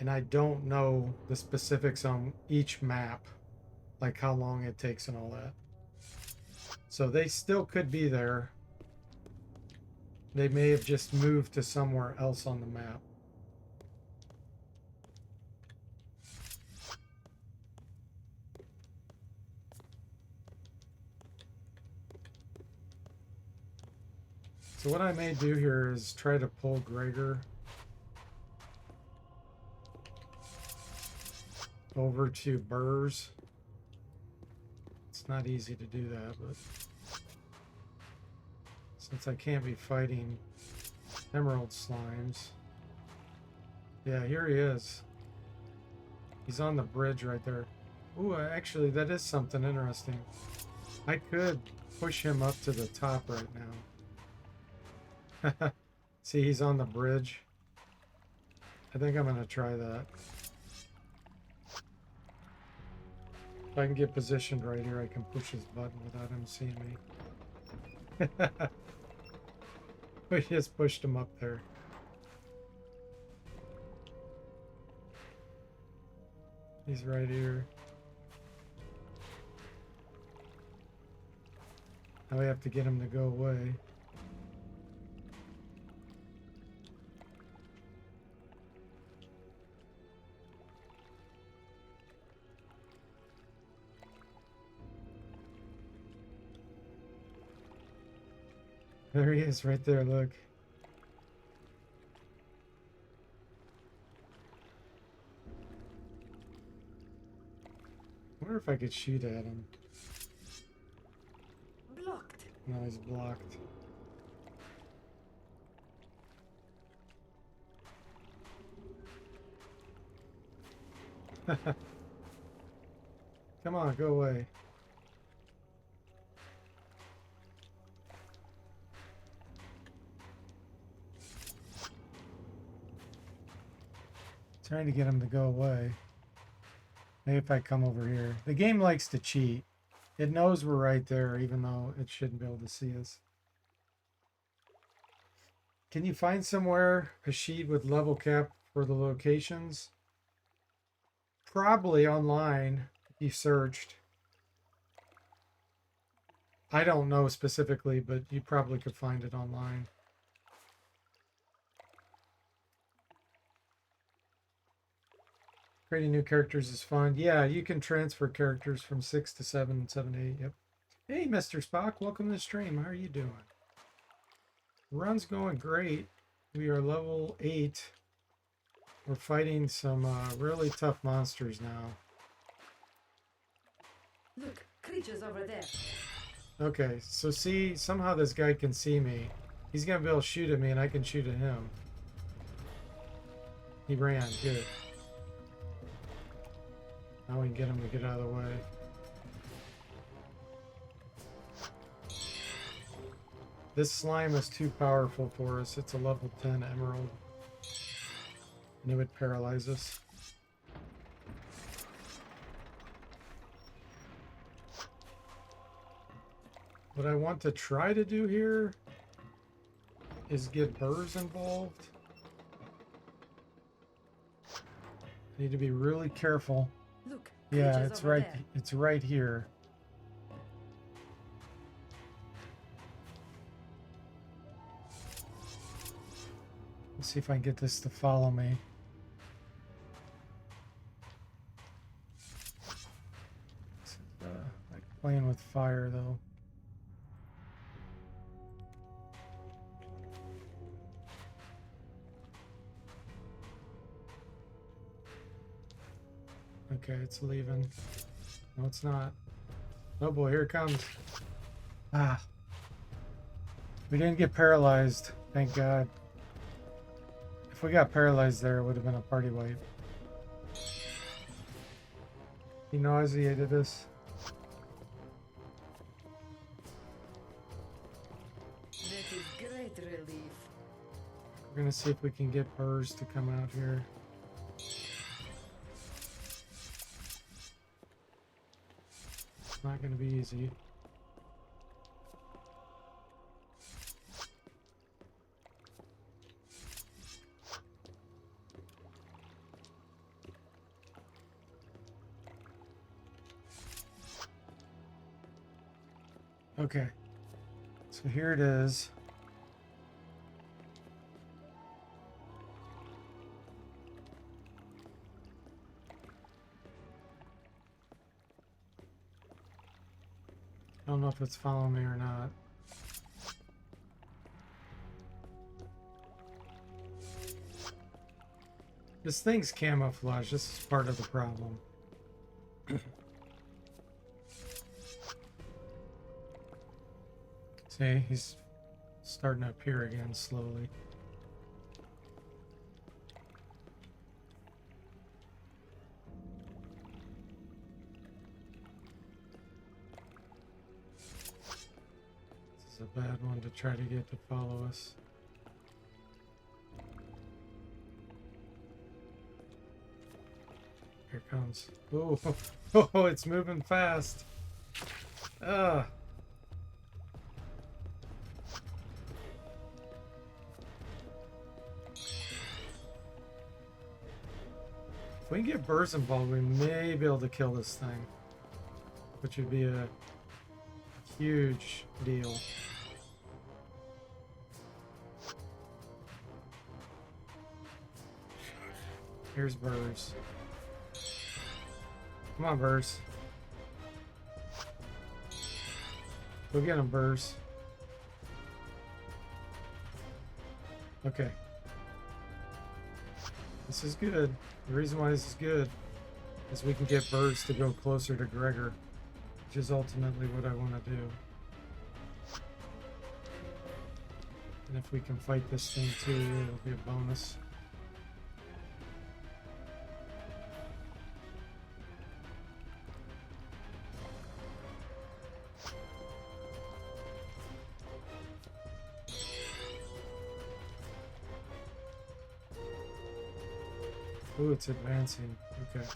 And I don't know the specifics on each map, like how long it takes and all that. So they still could be there. They may have just moved to somewhere else on the map. So what I may do here is try to pull Gregor over to Burrs. It's not easy to do that, but since I can't be fighting emerald slimes. Yeah, here he is. He's on the bridge right there. Ooh, actually, that is something interesting. I could push him up to the top right now. See, he's on the bridge. I think I'm going to try that. If I can get positioned right here, I can push his button without him seeing me. We just pushed him up there. He's right here. Now we have to get him to go away. There he is, right there, look. I wonder if I could shoot at him. No, he's blocked. Come on, go away. Trying to get him to go away. Maybe if I come over here. The game likes to cheat. It knows we're right there, even though it shouldn't be able to see us. Can you find somewhere a sheet with level cap for the locations? Probably online if you searched. I don't know specifically, but you probably could find it online. Creating new characters is fun. Yeah, you can transfer characters from 6 to 7 and 7 to 8. Yep. Hey, Mr. Spock, welcome to the stream. How are you doing? Run's going great. We are level 8. We're fighting some really tough monsters now.
Look, creatures over there.
Okay, so see, somehow this guy can see me. He's going to be able to shoot at me, and I can shoot at him. He ran. Good. Now we can get him to get out of the way. This slime is too powerful for us. It's a level 10 emerald. And it would paralyze us. What I want to try to do here is get burrs involved. I need to be really careful.
Look,
Yeah, it's
over
right.
there.
It's right here. Let's see if I can get this to follow me. It's, like playing with fire, though. Okay, it's leaving. No, it's not. Oh boy, here it comes. Ah. We didn't get paralyzed, thank God. If we got paralyzed there, it would have been a party wipe. He nauseated us.
That is great relief.
We're gonna see if we can get burrs to come out here. It's not gonna be easy. Okay, so here it is. I don't know if it's following me or not. This thing's camouflage. This is part of the problem. See, he's starting to appear again slowly. This is a bad one to try to get to follow us. Here it comes. Oh, oh, it's moving fast. Ah. If we can get burrs involved, we may be able to kill this thing, which would be a huge deal. Here's burrs. Come on, burrs. Go get them, burrs. Okay. This is good. The reason why this is good is we can get birds to go closer to Gregor, which is ultimately what I want to do. And if we can fight this thing too, it'll be a bonus. Ooh, it's advancing. Okay.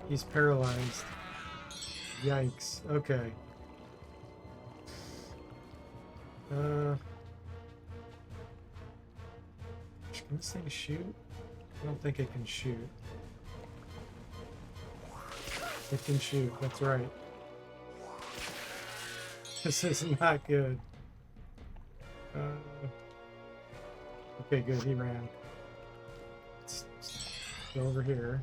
He's paralyzed. Yikes. Okay. Can this thing shoot? I don't think it can shoot. It can shoot, that's right. This is not good. Okay, good, he ran. Let's go over here.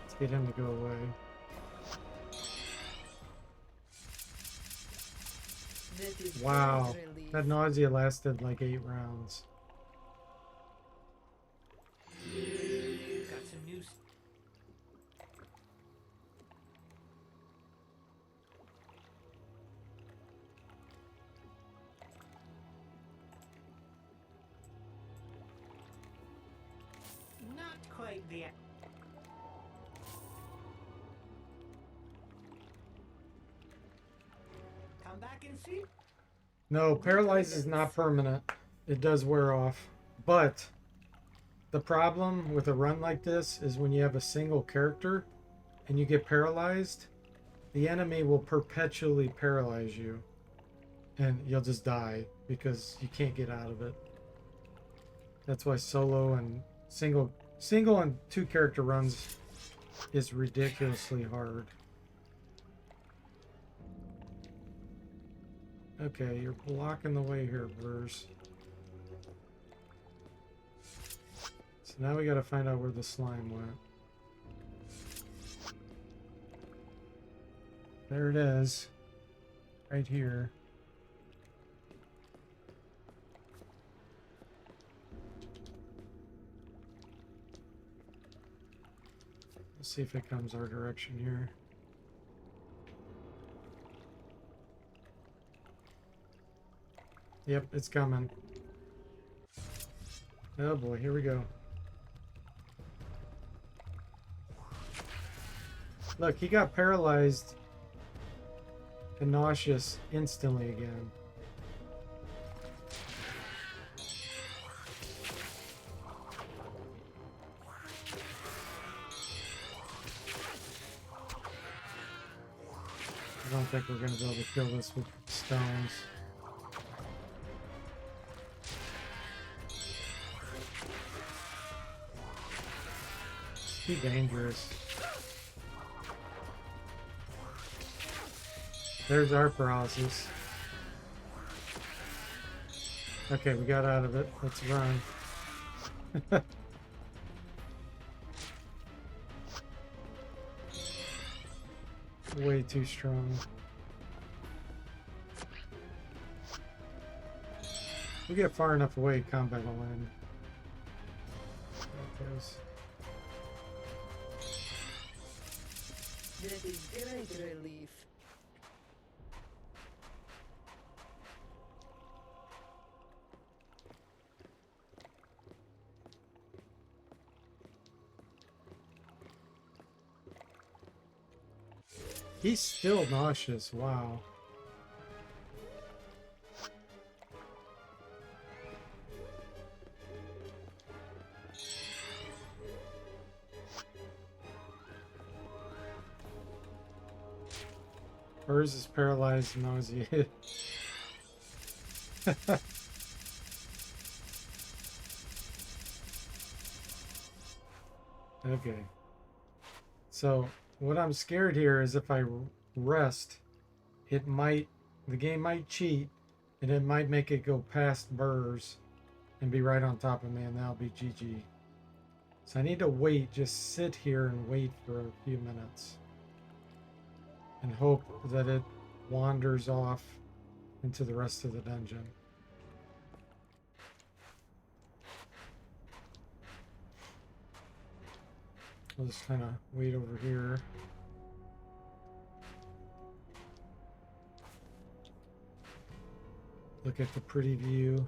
Let's get him to go away. Wow, that nausea lasted like 8 rounds.
Got some new. Not quite the. Come back and see.
No, paralyze is not permanent. It does wear off. But the problem with a run like this is when you have a single character and you get paralyzed, the enemy will perpetually paralyze you. And you'll just die because you can't get out of it. That's why solo and single and 2 character runs is ridiculously hard. Okay, you're blocking the way here, Brers. So now we gotta find out where the slime went. There it is. Right here. Let's see if it comes our direction here. Yep, it's coming. Oh boy, here we go. Look, he got paralyzed and nauseous instantly again. I don't think we're going to be able to kill this with stones. Too dangerous. There's our paralysis. Okay, we got out of it. Let's run. Way too strong. We get far enough away, combat will end. There it goes.
That is great relief.
He's still nauseous, wow. Hers is paralyzed and nauseated. Okay. So what I'm scared here is if I rest, the game might cheat, and it might make it go past Burrs and be right on top of me, and that'll be GG. So I need to wait, just sit here and wait for a few minutes. And hope that it wanders off into the rest of the dungeon. We'll just kind of wait over here. Look at the pretty view.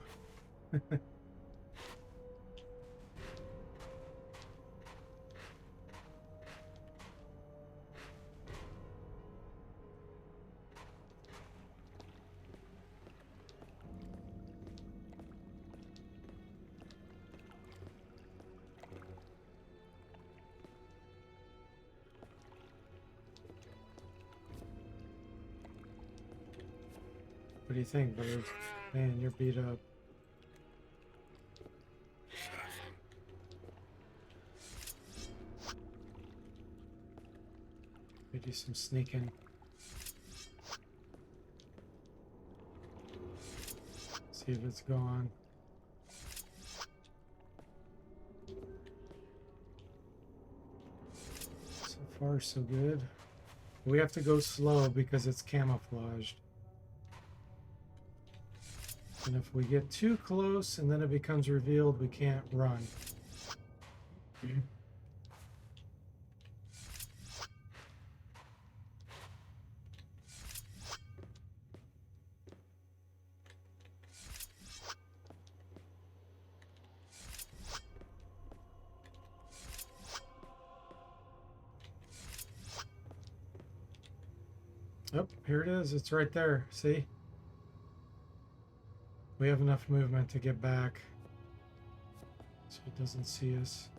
What do you think, bird? Man, you're beat up. We do some sneaking. See if it's gone. So far, so good. We have to go slow because it's camouflaged. And if we get too close and then it becomes revealed, we can't run. Oh, here it is. It's right there. See? We have enough movement to get back so it doesn't see us.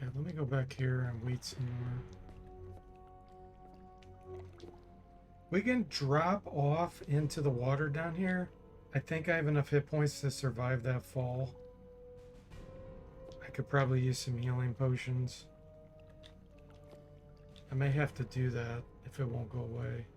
Yeah, let me go back here and wait some more. We can drop off into the water down here. I think I have enough hit points to survive that fall. I could probably use some healing potions. I may have to do that if it won't go away.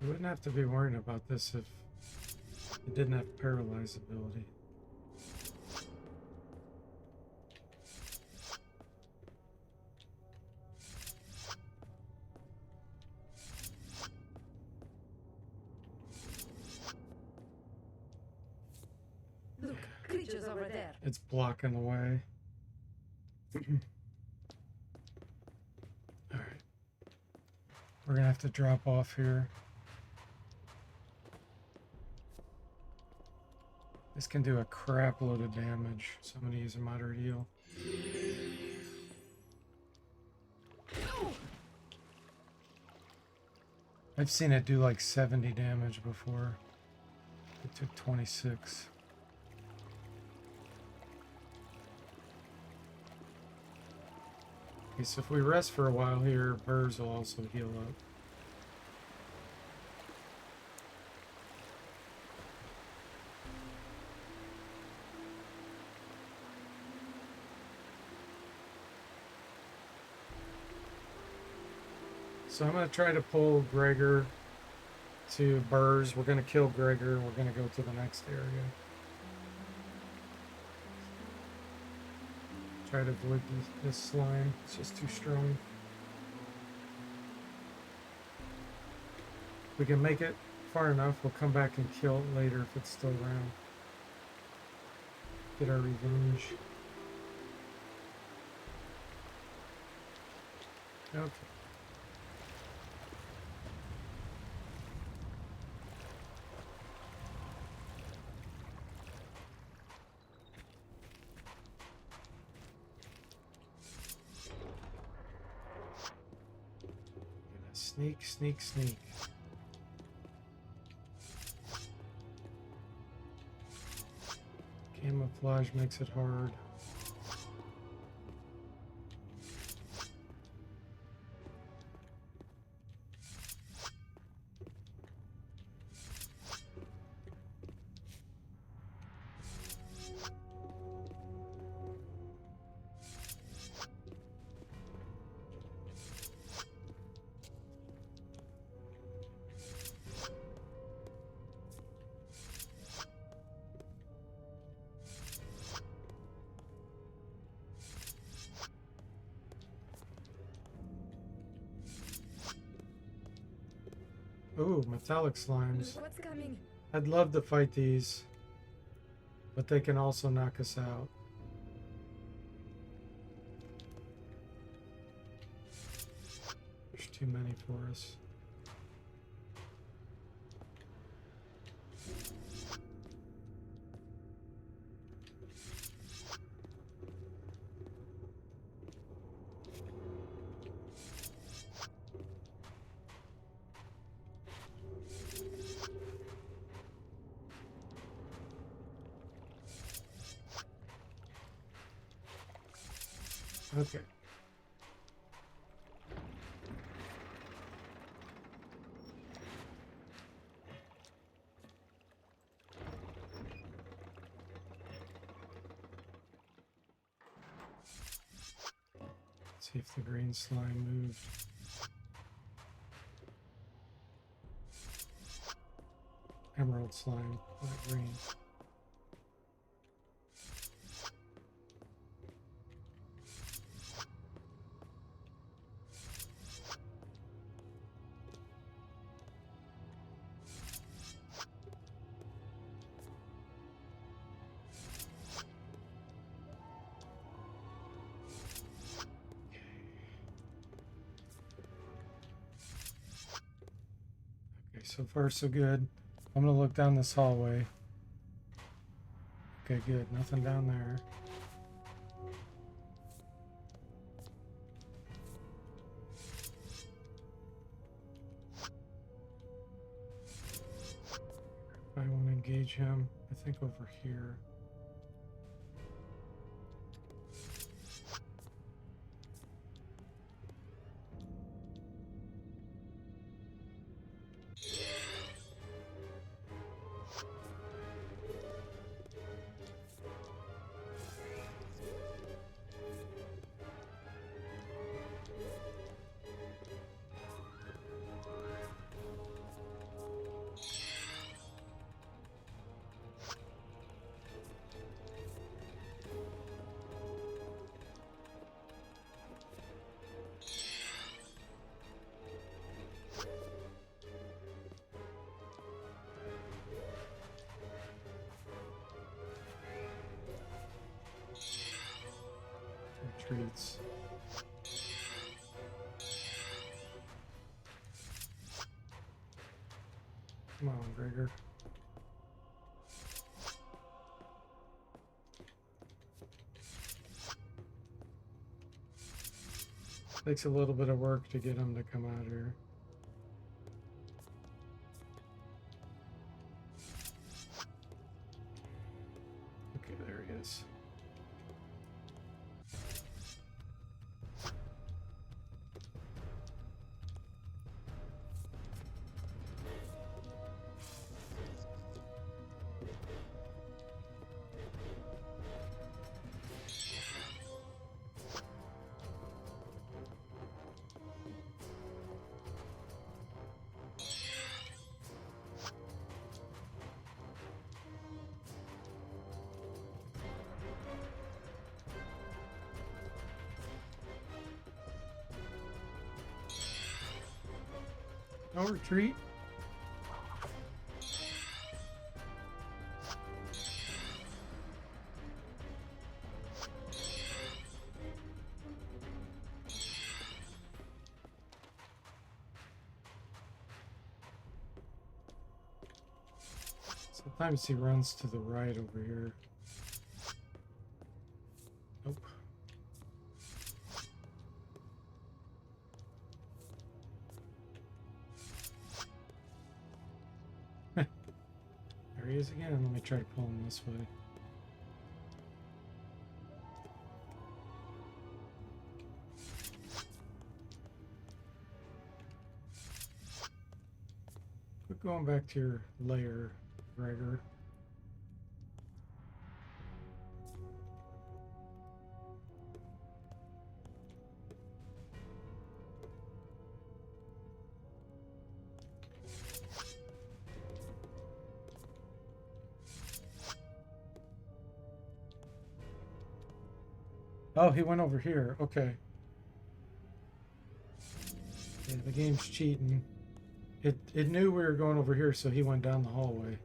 We wouldn't have to be worrying about this if it didn't have paralyze ability.
Look, creatures over there.
It's blocking the way. Alright. We're gonna have to drop off here. This can do a crap load of damage, so I'm gonna use a moderate heal. I've seen it do like 70 damage before. It took 26. Okay, so if we rest for a while here, birds will also heal up. So I'm going to try to pull Gregor to Burrs. We're going to kill Gregor and we're going to go to the next area. Try to avoid this slime. It's just too strong. If we can make it far enough, we'll come back and kill it later if it's still around. Get our revenge. Okay. Sneak, sneak, sneak. Camouflage makes it hard. Ooh, metallic slimes.
Look what's coming.
I'd love to fight these, but they can also knock us out. There's too many for us. Okay. See if the green slime moved. Emerald slime, not green. Okay, so far so good. I'm gonna look down this hallway. Okay, good. Nothing down there. I want to engage him. I think over here. Retreats. Come on, Gregor. Takes a little bit of work to get him to come out here. Okay, there he is. No retreat. Sometimes he runs to the right over here. Nope. There he is again. Let me try to pull him this way. going back to your lair, Gregor. Oh, he went over here. Okay. Yeah, the game's cheating. It knew we were going over here, so he went down the hallway.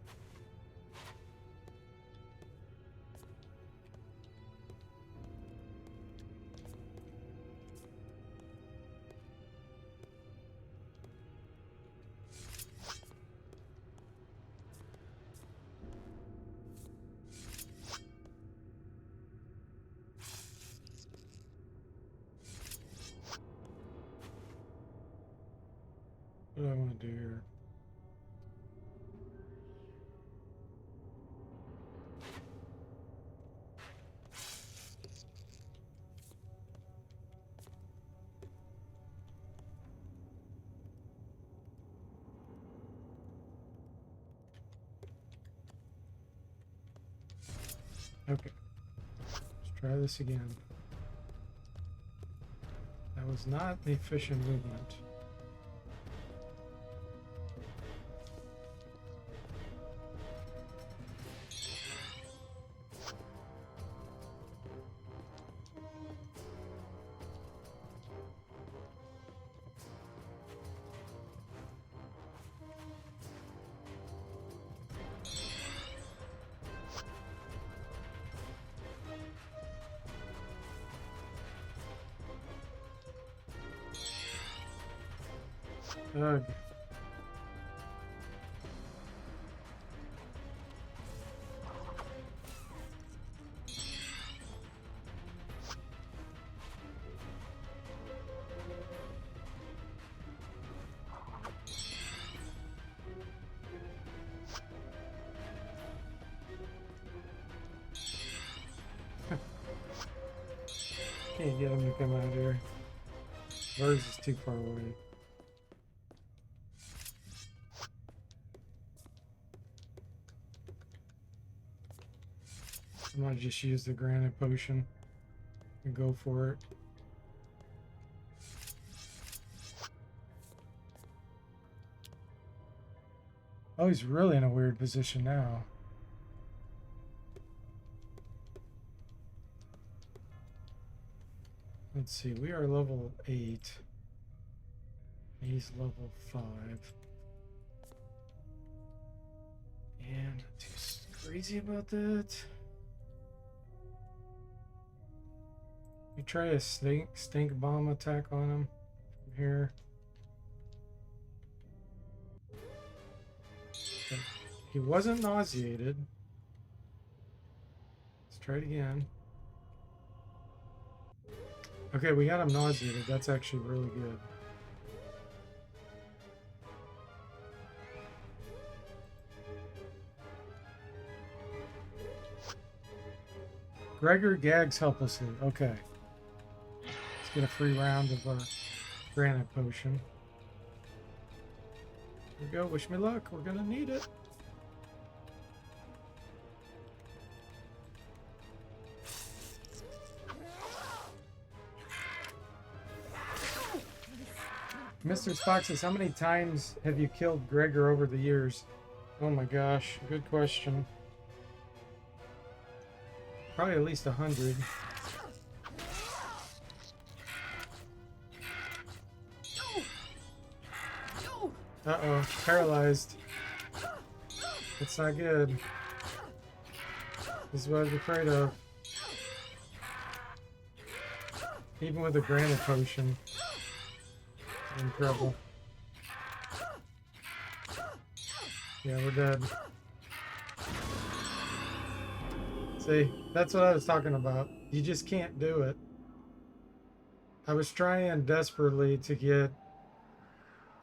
What do I want to do here? Okay. Let's try this again. That was not the efficient movement. Ugh. Can't get him to come out here. Ours is too far away. I might just use the granite potion and go for it. Oh, he's really in a weird position now. Let's see, we are level 8. He's level 5. And too crazy about that. We try a stink bomb attack on him from here. But he wasn't nauseated. Let's try it again. Okay, we got him nauseated. That's actually really good. Gregor gags helplessly. Okay. Let's get a free round of granite potion. Here we go. Wish me luck. We're gonna need it. Mr. Spock says, how many times have you killed Gregor over the years? Oh my gosh, good question. Probably at least 100. Uh-oh, paralyzed. That's not good. This is what I was afraid of. Even with a granite potion. I'm in trouble. Yeah, we're dead. See, that's what I was talking about. You just can't do it. I was trying desperately to get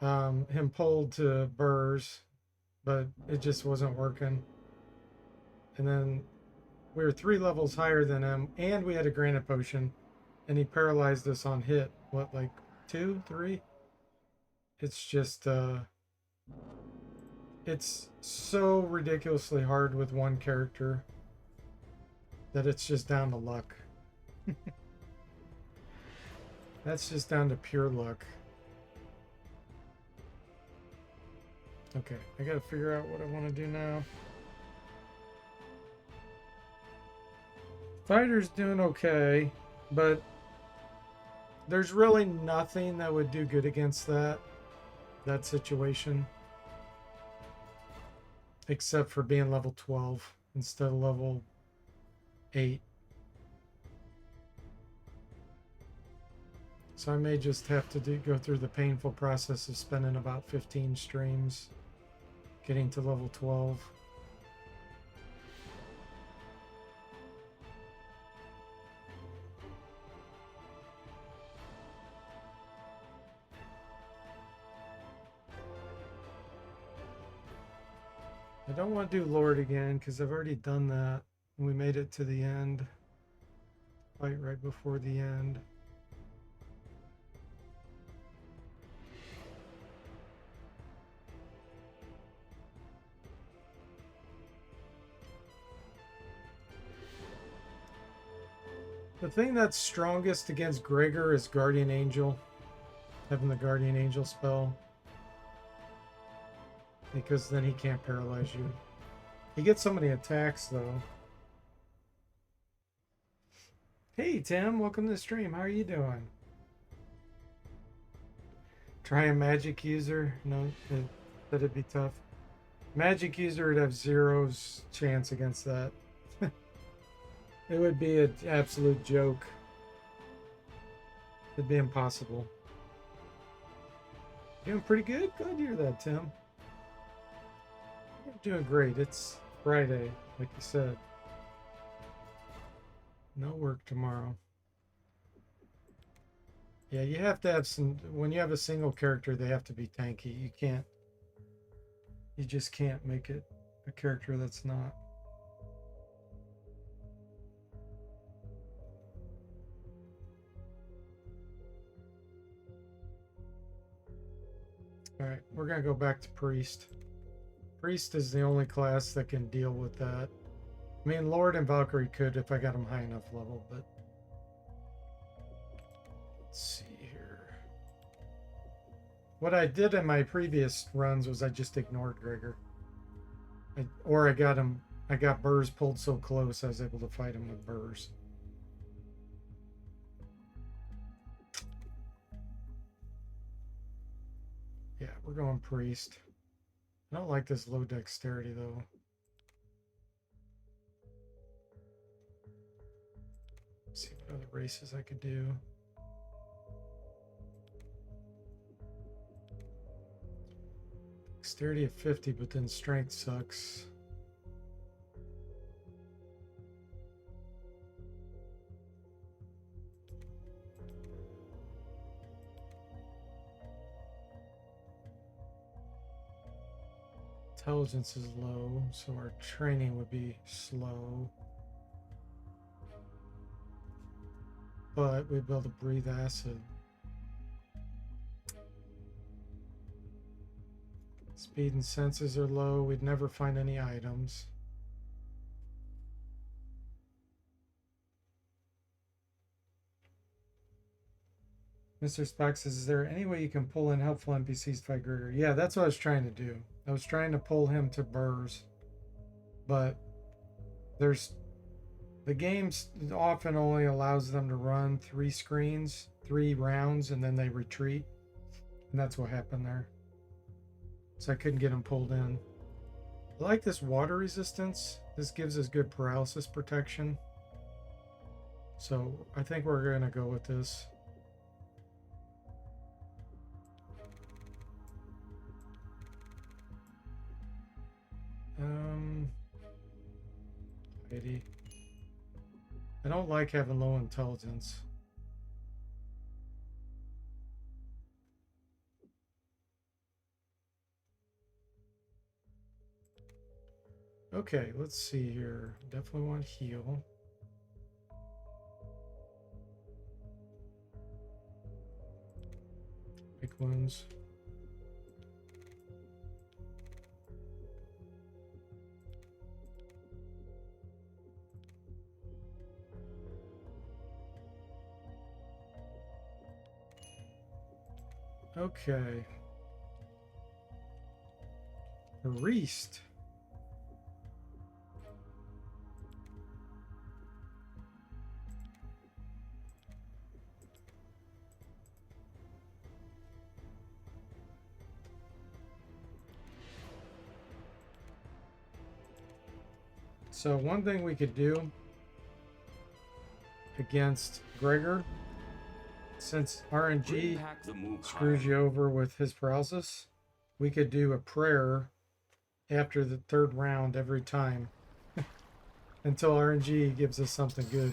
him pulled to burrs, but it just wasn't working. And then we were 3 levels higher than him, and we had a granite potion, and he paralyzed us on hit. What, like 2, 3? It's just it's so ridiculously hard with one character that it's just down to luck. That's just down to pure luck. Okay, I gotta figure out what I want to do now. Fighter's doing okay, but there's really nothing that would do good against that situation. Except for being level 12 instead of level 8. So I may just have to go through the painful process of spending about 15 streams getting to level 12. I don't want to do Lord again because I've already done that. We made it to the end. Fight right before the end. The thing that's strongest against Gregor is Guardian Angel. Having the Guardian Angel spell. Because then he can't paralyze you. He gets so many attacks, though. Hey, Tim. Welcome to the stream. How are you doing? Try a magic user? No, that'd be tough. Magic user would have 0's chance against that. It would be an absolute joke. It'd be impossible. Doing pretty good? Glad to hear that, Tim. You're doing great. It's Friday, like you said. No work tomorrow. Yeah, you have to have some... When you have a single character, they have to be tanky. You can't... You just can't make it a character that's not. Alright, we're going to go back to Priest. Priest is the only class that can deal with that. I mean, Lord and Valkyrie could if I got them high enough level, but... Let's see here. What I did in my previous runs was I just ignored Gregor. I got him... I got burrs pulled so close I was able to fight him with burrs. Yeah, we're going Priest. I don't like this low dexterity, though. Let's see what other races I could do. Dexterity of 50, but then strength sucks. Intelligence is low, so our training would be slow. But we'd be able to breathe acid. Speed and senses are low. We'd never find any items. Mr. Spock says, is there any way you can pull in helpful NPCs to fight Gregor? Yeah, that's what I was trying to do. I was trying to pull him to burrs. But there's... The game often only allows them to run 3 screens, 3 rounds, and then they retreat. And that's what happened there. So I couldn't get him pulled in. I like this water resistance. This gives us good paralysis protection. So I think we're going to go with this. Heidi. I don't like having low intelligence. Okay, let's see here. Definitely want heal. Big wounds. Okay. Priest. So one thing we could do against Gregor, since RNG screws you over with his paralysis, we could do a prayer after the third round every time until RNG gives us something good.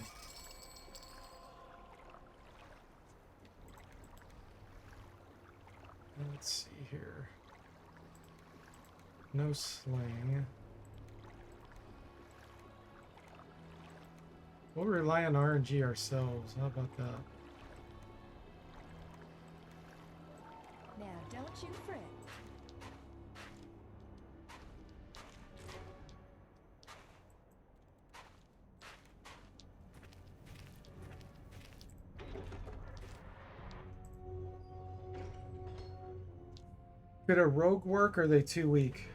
Let's see here. No sling. We'll rely on RNG ourselves. How about that?
Now, don't you fret.
Could a rogue work, or are they too weak?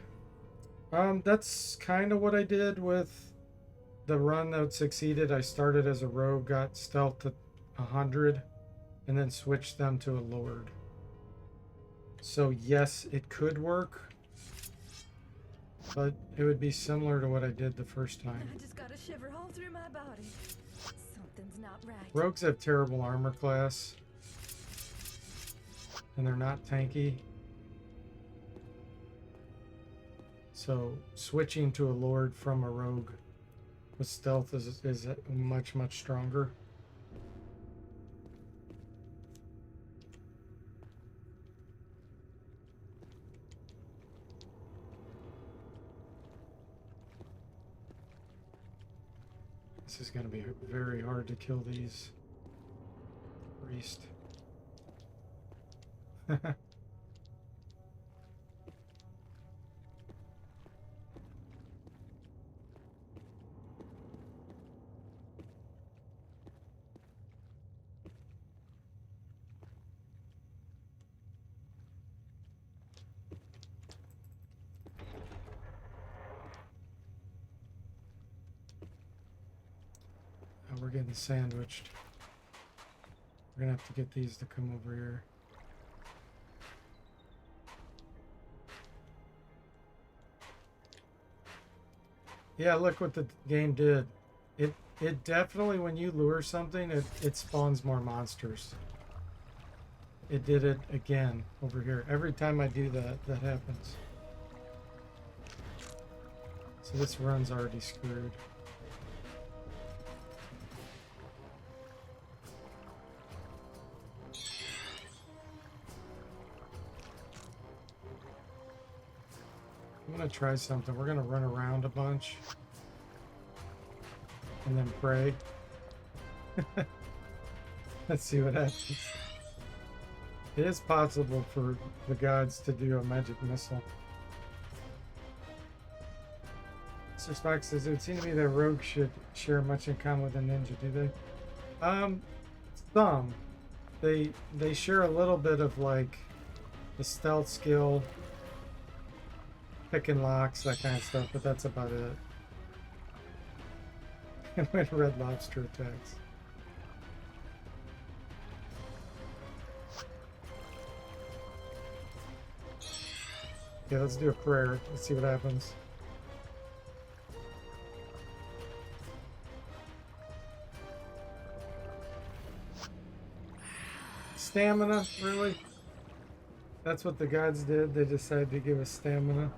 That's kind of what I did with the run that succeeded. I started as a rogue, got stealth to 100, and then switched them to a lord. So yes, it could work, but it would be similar to what I did the first time.
I just got a shiver all through my body. Something's not right.
Rogues have terrible armor class, and they're not tanky. So switching to a lord from a rogue with stealth is much, much stronger. This is going to be very hard to kill these priest. We're getting sandwiched. We're gonna have to get these to come over here. Yeah, look what the game did. It definitely, when you lure something, it spawns more monsters. It did it again over here. Every time I do that, that happens. So this run's already screwed. I'm gonna try something. We're gonna run around a bunch and then pray. Let's see what happens. It is possible for the gods to do a magic missile. Mr. Spock says it would seem to me that rogues should share much in common with a ninja, do they? Some. They share a little bit of like the stealth skill, picking locks, that kind of stuff, but that's about it. And when Red Lobster attacks. Yeah, let's do a prayer. Let's see what happens. Stamina, really? That's what the gods did. They decided to give us stamina.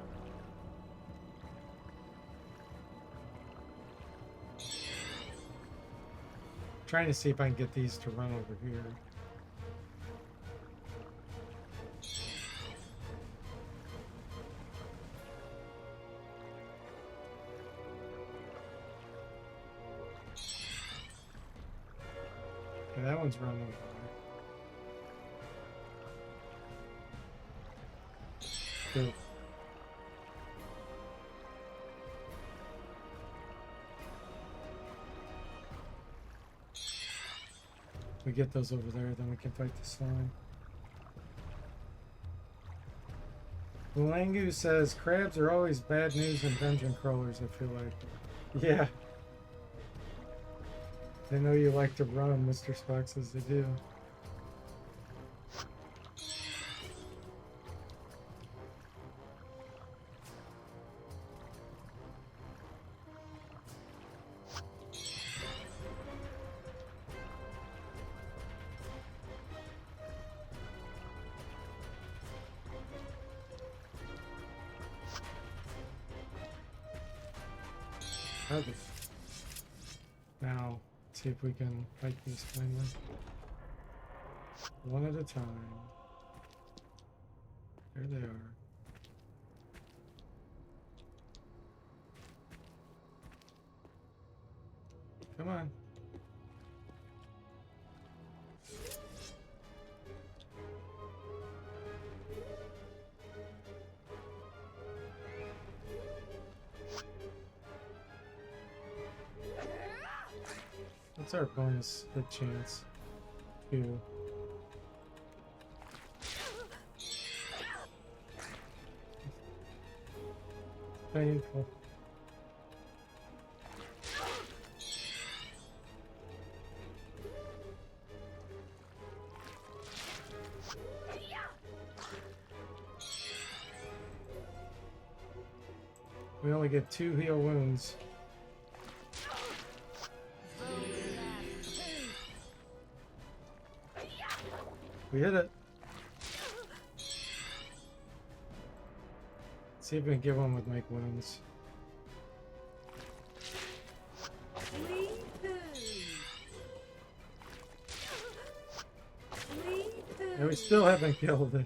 Trying to see if I can get these to run over here. Okay, that one's running over there. Good. We get those over there, then we can fight the slime. Langu says crabs are always bad news in dungeon crawlers, I feel like. Yeah. I know you like to run, Mr. Spock says they do. Okay. Now, let's see if we can fight these finally. One at a time. There they are. Come on. What's our bonus hit chance? 2. Painful. We only get 2 heal wounds. We hit it. See if we can get one with make wounds. And we still haven't killed it.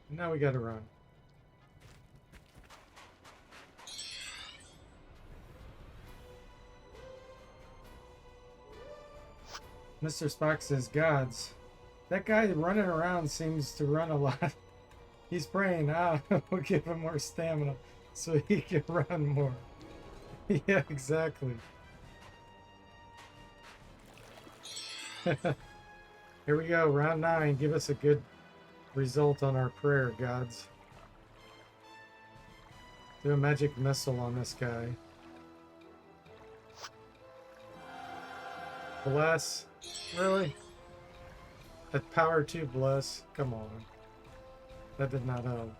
Now we gotta run. Mr. Spock says, gods, that guy running around seems to run a lot. He's praying, we'll give him more stamina so he can run more. Yeah, exactly. Here we go, round 9. Give us a good result on our prayer, gods. Do a magic missile on this guy. Bless. Really? At power 2 bless? Come on. That did not help.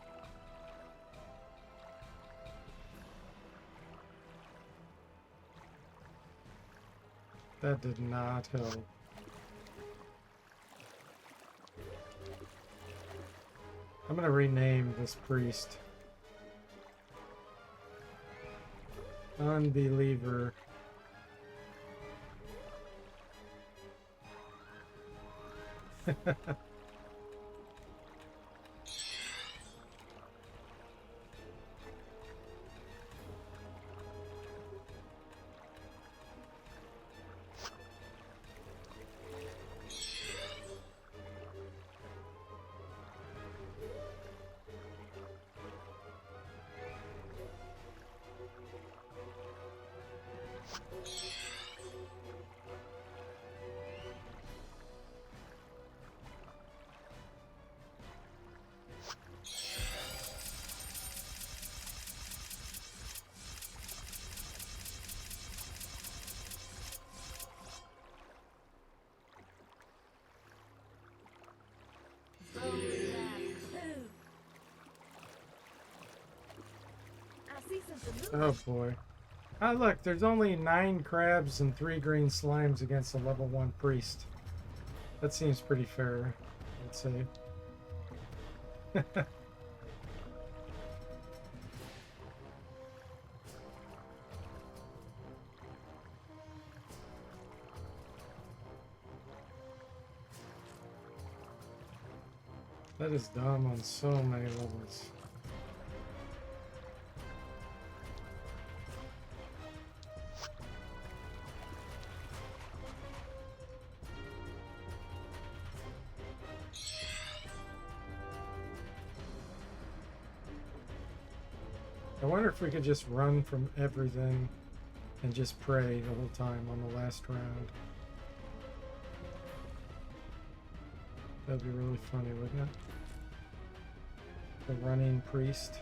That did not help. I'm gonna rename this priest. Unbeliever. Oh boy. Ah, look, there's only 9 crabs and 3 green slimes against a level 1 priest. That seems pretty fair, I'd say. That is dumb on so many levels. I wonder if we could just run from everything and just pray the whole time on the last round. That'd be really funny, wouldn't it? The running priest.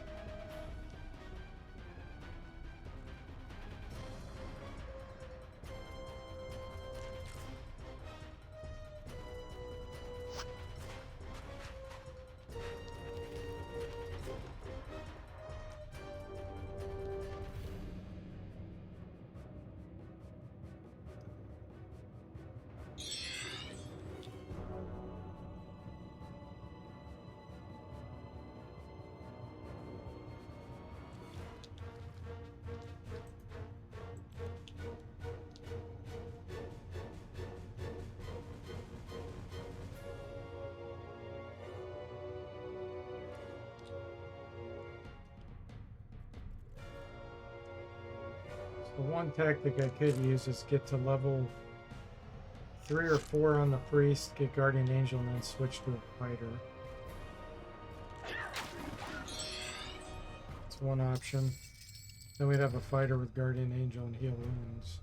The one tactic I could use is get to level 3 or 4 on the priest, get Guardian Angel, and then switch to a fighter. It's one option. Then we'd have a fighter with Guardian Angel and heal wounds.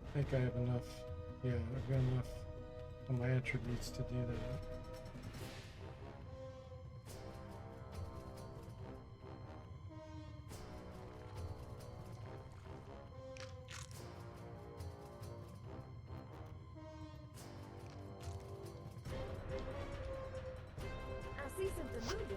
I think I have enough. Yeah, I've got enough on my attributes to do that.
I see something moving.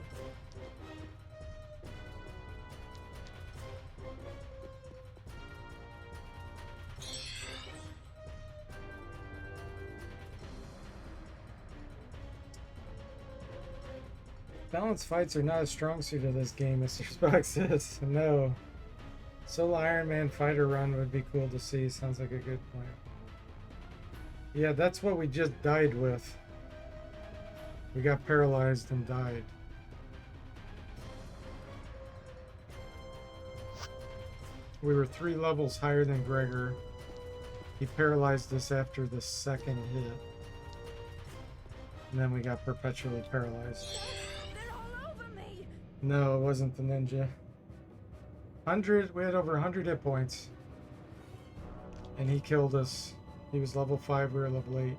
Balanced fights are not a strong suit of this game, Mr. Spock says. No. Solo Iron Man fighter run would be cool to see. Sounds like a good plan. Yeah, that's what we just died with. We got paralyzed and died. We were 3 levels higher than Gregor. He paralyzed us after the second hit. And then we got perpetually paralyzed.
They're all over me.
No, it wasn't the ninja. 100, we had over 100 hit points. And he killed us. He was level 5, we were level 8.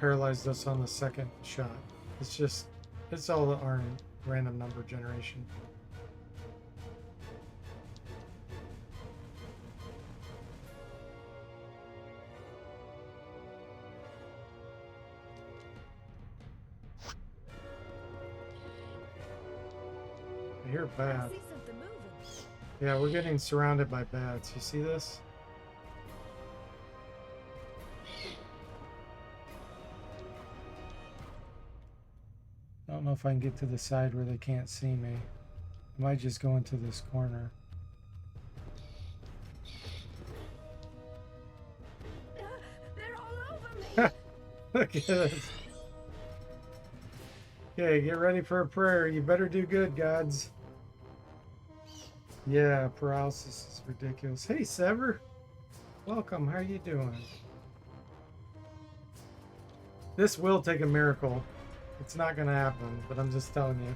Paralyzed us on the second shot. It's all our random number generation. I hear
I
bad.
see something moving.
Yeah, we're getting surrounded by bats. You see this? I don't know if I can get to the side where they can't see me. I might just go into this corner.
They're all over me.
Look at this. Okay, get ready for a prayer. You better do good, gods. Yeah, paralysis is ridiculous. Hey, Sever. Welcome. How are you doing? This will take a miracle. It's not gonna happen, but I'm just telling you.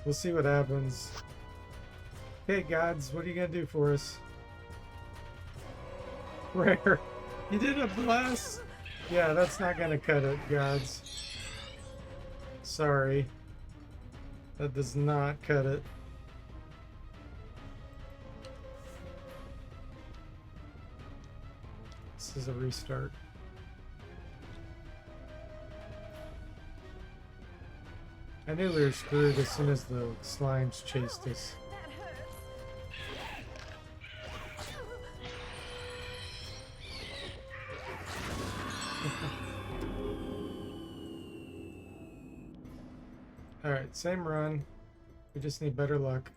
We'll see what happens. Hey, gods, what are you gonna do for us? Rare. You did a bless. Yeah, that's not gonna cut it, gods. Sorry. That does not cut it. This is a restart. I knew we were screwed as soon as the slimes chased us.
That hurts.
Alright, same run. We just need better luck.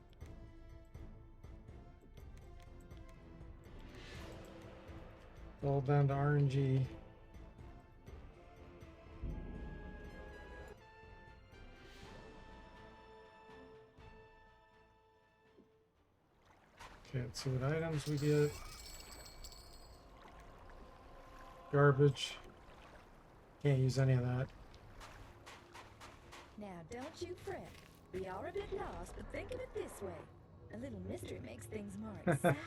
All down to RNG. Okay, let's see what items we get. Garbage. Can't use any of that.
Now, don't you fret. We are a bit lost, but think of it this way. A little mystery makes things more exciting.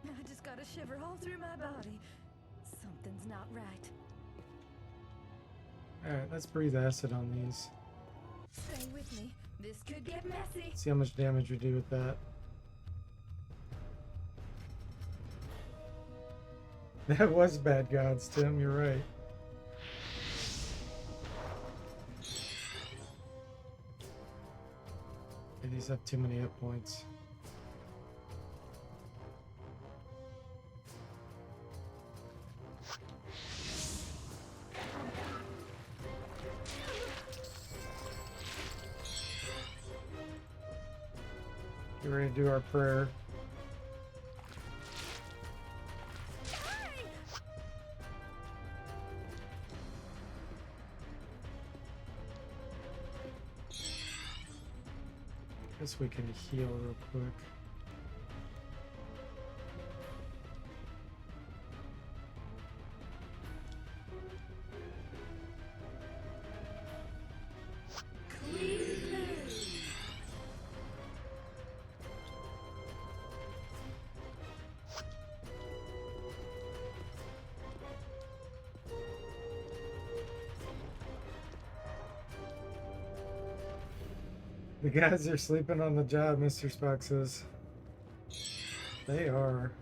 I just got a shiver all through my body. So Something's not right.
Alright, let's breathe acid on these.
Stay with me. This could get messy.
See how much damage we do with that. That was bad gods, Tim. You're right. Okay, these have too many hit points. Get ready to do our prayer. Guess we can heal real quick. The guys are sleeping on the job, Mr. Spock says. They are.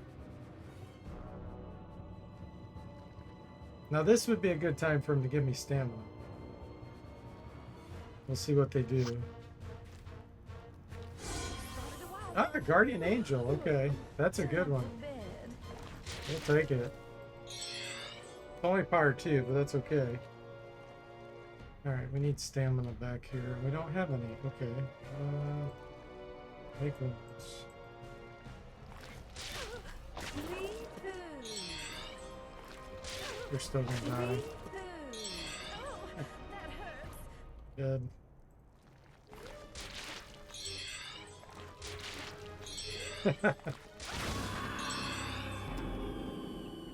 Now this would be a good time for him to give me stamina. We'll see what they do. Ah, Guardian Angel. Okay, that's a good one. We'll take it. Only power 2, but that's okay. Alright, we need stamina back here. We don't have any. Okay. Make ones. You're still gonna die. Good.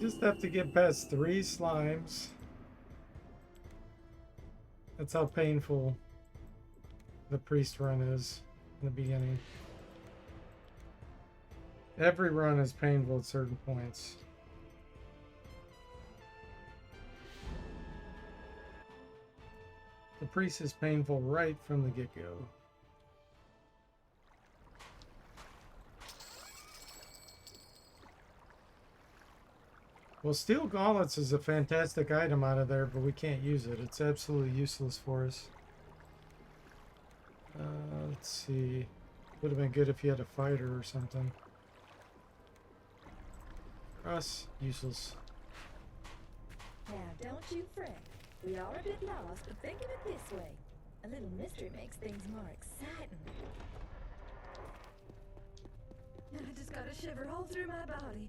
Just have to get past 3 slimes. That's how painful the priest run is in the beginning. Every run is painful at certain points. The priest is painful right from the get-go. Well, steel gauntlets is a fantastic item out of there, but we can't use it. It's absolutely useless for us. Let's see. Would have been good if you had a fighter or something. Us, useless.
Now, don't you fret. We are a bit lost, but think of it this way. A little mystery makes things more exciting. I just got a shiver all through my body.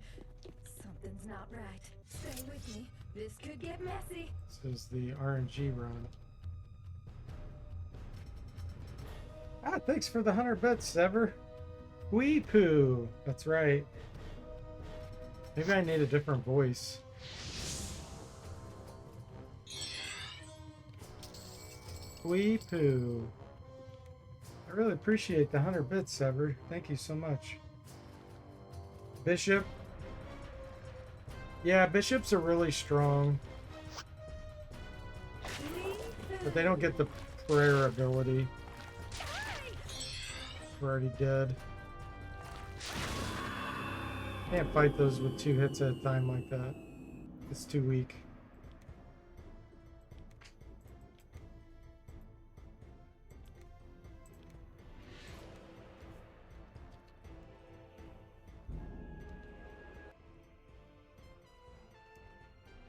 Something's not right. Stay with me. This could get messy.
This is the RNG run. Ah, thanks for the 100 bits, Sever. Wee poo. That's right. Maybe I need a different voice. Wee poo. I really appreciate the 100 bits, Sever. Thank you so much. Bishop. Yeah, bishops are really strong. But they don't get the prayer ability. We're already dead. Can't fight those with 2 hits at a time like that. It's too weak.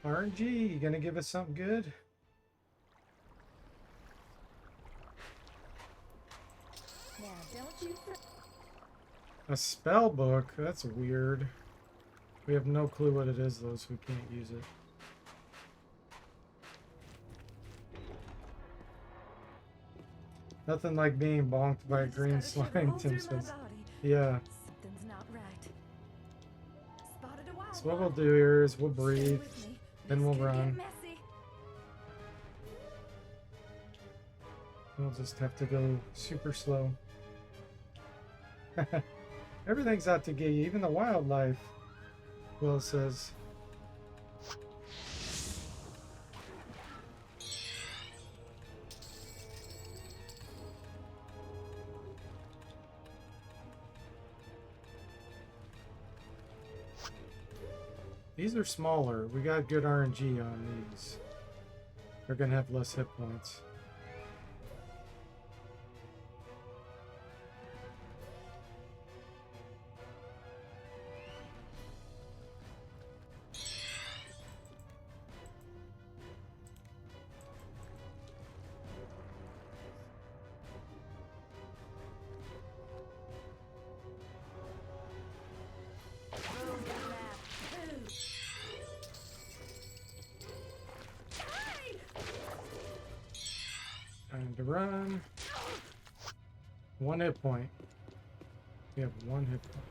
RNG, you gonna give us something good?
Now, don't you fret.
A spell book? That's weird. We have no clue what it is though, so we can't use it. Nothing like being bonked by a green slime, Tim says. Yeah.
Something's not right. Spotted a wild
So what
one.
we'll do here is we'll
Stay
breathe,
with me.
then
This
we'll
could get
run.
messy.
We'll just have to go super slow. Everything's out to get you, even the wildlife, Will says. These are smaller. We got good RNG on these. They're gonna have less hit points. Time to run. 1 hit point. We have 1 hit point.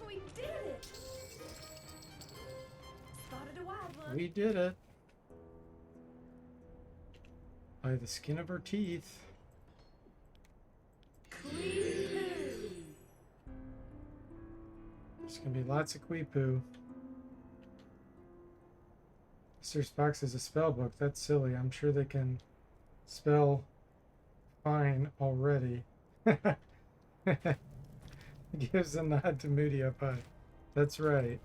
We did it! Spotted a wild one.
We did it. By the skin of our teeth. There's gonna be lots of Queepoo. Mr. Spock says a spell book. That's silly. I'm sure they can spell fine already. Gives a nod to Moody Up High. That's right.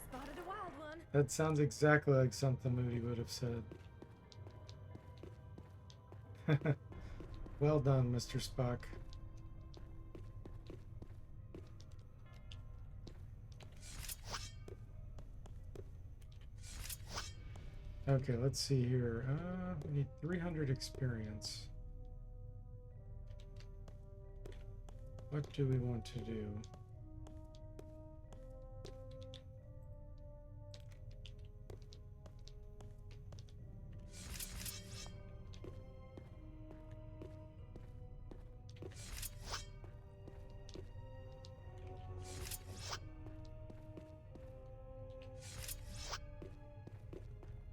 Spotted a wild one.
That sounds exactly like something Moody would have said. Well done, Mr. Spock. Okay, let's see here. We need 300 experience. What do we want to do?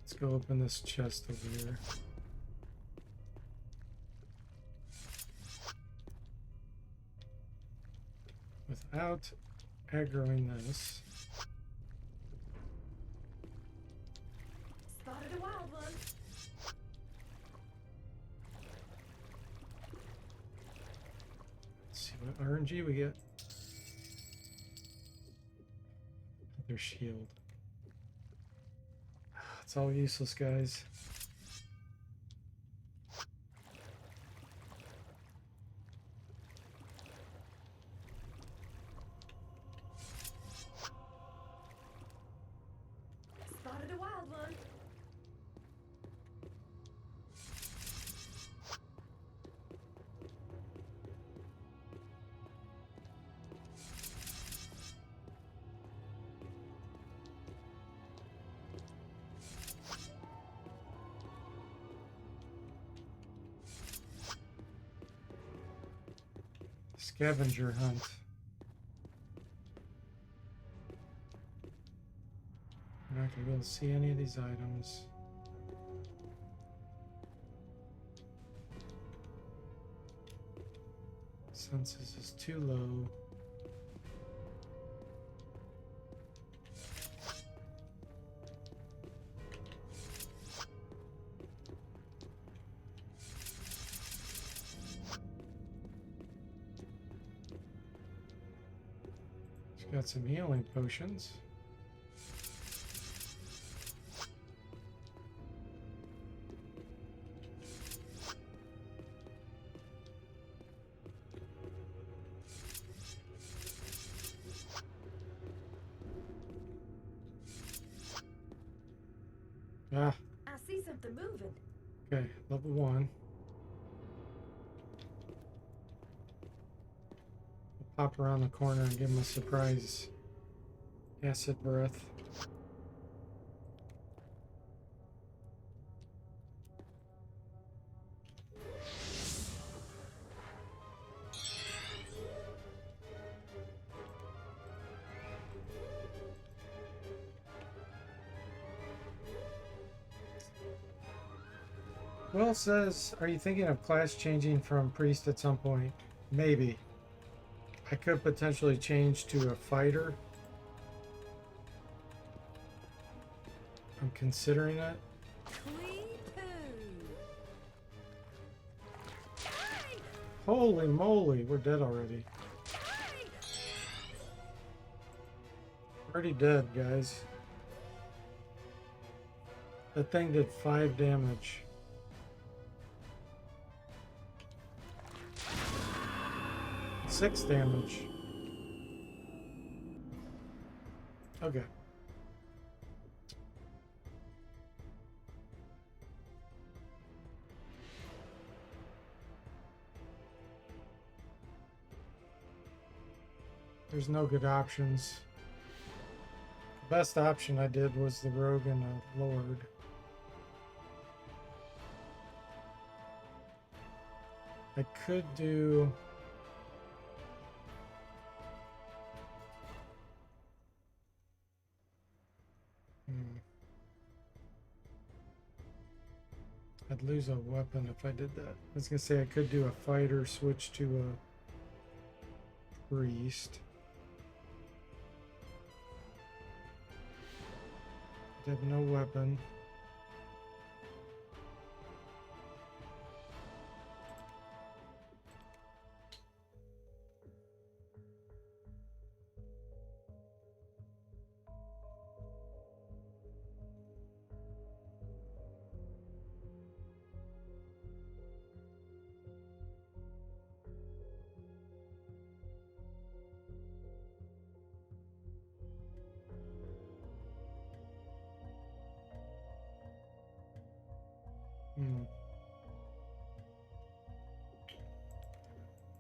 Let's go open this chest over here. Without aggroing this.
Spotted a wild one.
Let's see what RNG we get. Their shield. It's all useless, guys.
Spotted a wild one.
Scavenger hunt. I'm not gonna be able to see any of these items. Census is too low. Got some healing potions. Ah,
I see something moving.
okay, level 1. Pop around the corner and give him a surprise acid breath. Will says, are you thinking of class changing from priest at some point? Maybe. I could potentially change to a fighter. I'm considering it. Holy moly, we're dead already. Already dead, guys. That thing did 5 damage. Six damage. Okay. There's no good options. The best option I did was the rogue and a lord. I could do... I'd lose a weapon if I did that. I was gonna say I could do a fighter, switch to a priest. I have no weapon.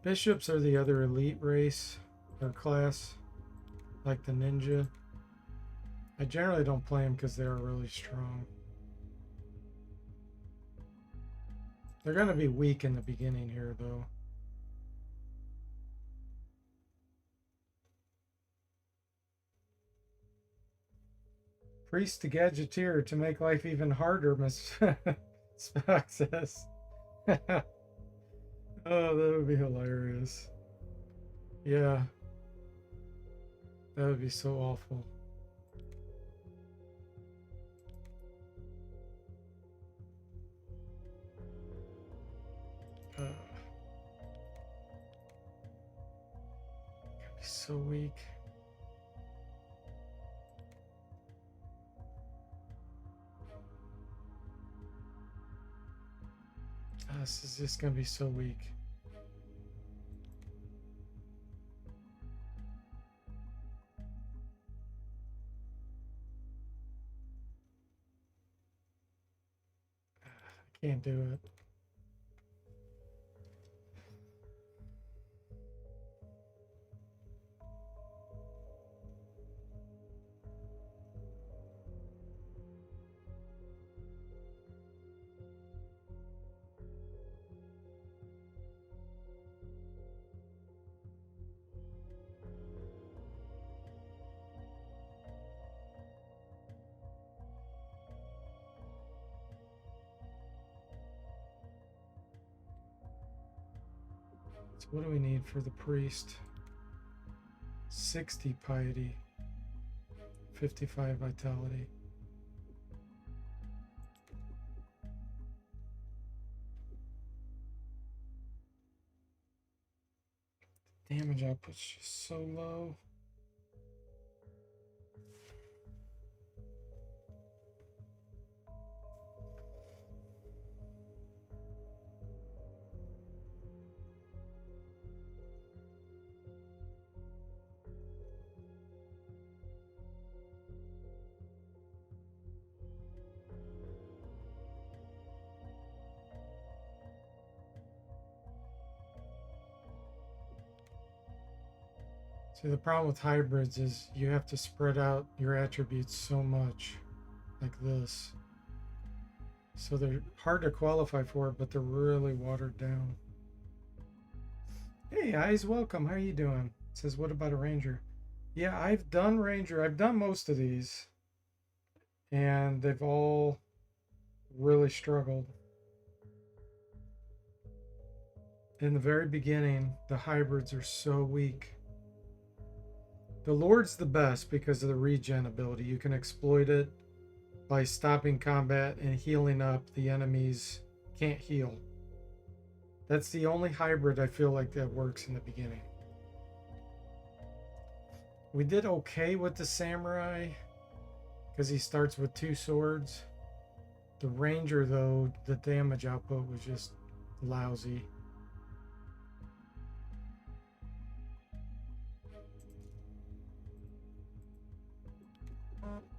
Bishops are the other elite race or class, like the ninja. I generally don't play them because they are really strong. They're going to be weak in the beginning here, though. Priest to Gadgeteer to make life even harder, Miss Spock says. Oh, that would be hilarious. Yeah. That would be so awful. I'd be so weak. This is just gonna be so weak. I can't do it. So what do we need for the priest? 60 piety, 55 vitality. Damage output's just so low. See, the problem with hybrids is you have to spread out your attributes so much, like this. So they're hard to qualify for, but they're really watered down. Hey, Eyes, welcome. How are you doing? It says, what about a ranger? Yeah, I've done ranger. I've done most of these. And they've all really struggled. In the very beginning, the hybrids are so weak. The Lord's the best because of the regen ability. You can exploit it by stopping combat and healing up the enemies can't heal. That's the only hybrid I feel like that works in the beginning. We did okay with the samurai because he starts with 2 swords. The ranger, though, the damage output was just lousy.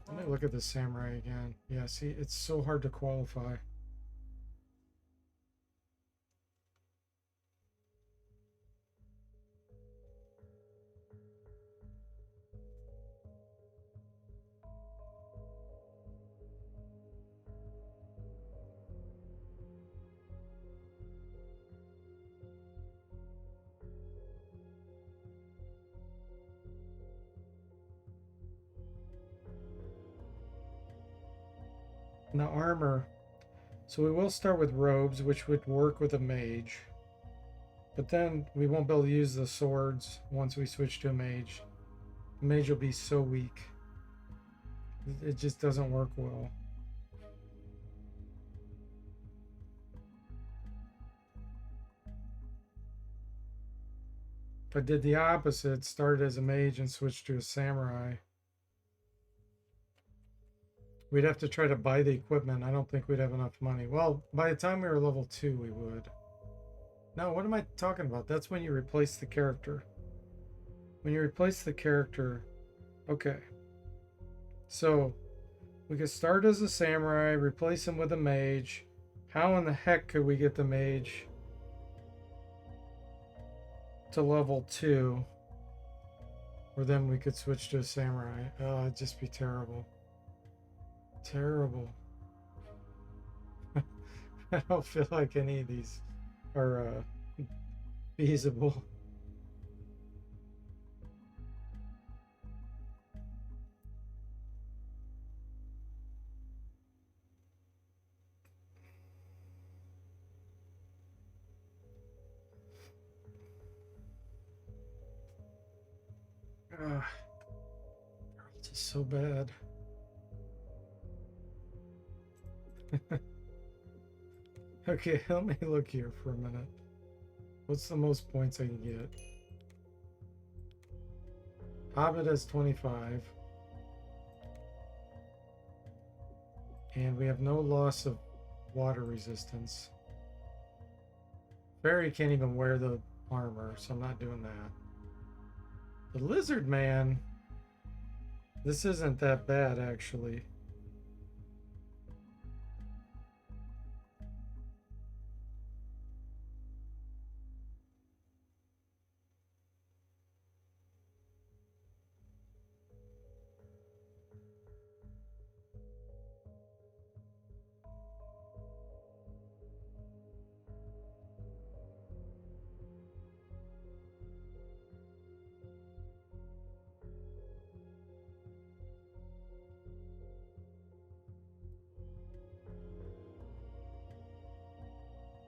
Let me look at the samurai again. Yeah, see, it's so hard to qualify. And the armor. So we will start with robes, which would work with a mage. But then we won't be able to use the swords once we switch to a mage. The mage will be so weak. It just doesn't work well. If I did the opposite, started as a mage and switched to a samurai, we'd have to try to buy the equipment. I don't think we'd have enough money. Well, by the time we were level 2, we would. No, what am I talking about? That's when you replace the character. When you replace the character... Okay. So, we could start as a samurai, replace him with a mage. How in the heck could we get the mage to level 2? Or then we could switch to a samurai. Oh, it'd just be terrible. Terrible. I don't feel like any of these are feasible. It's just so bad. Okay, let me look here for a minute. What's the most points I can get? Hobbit has 25. And we have no loss of water resistance. Fairy can't even wear the armor, so I'm not doing that. The lizard man, this isn't that bad actually.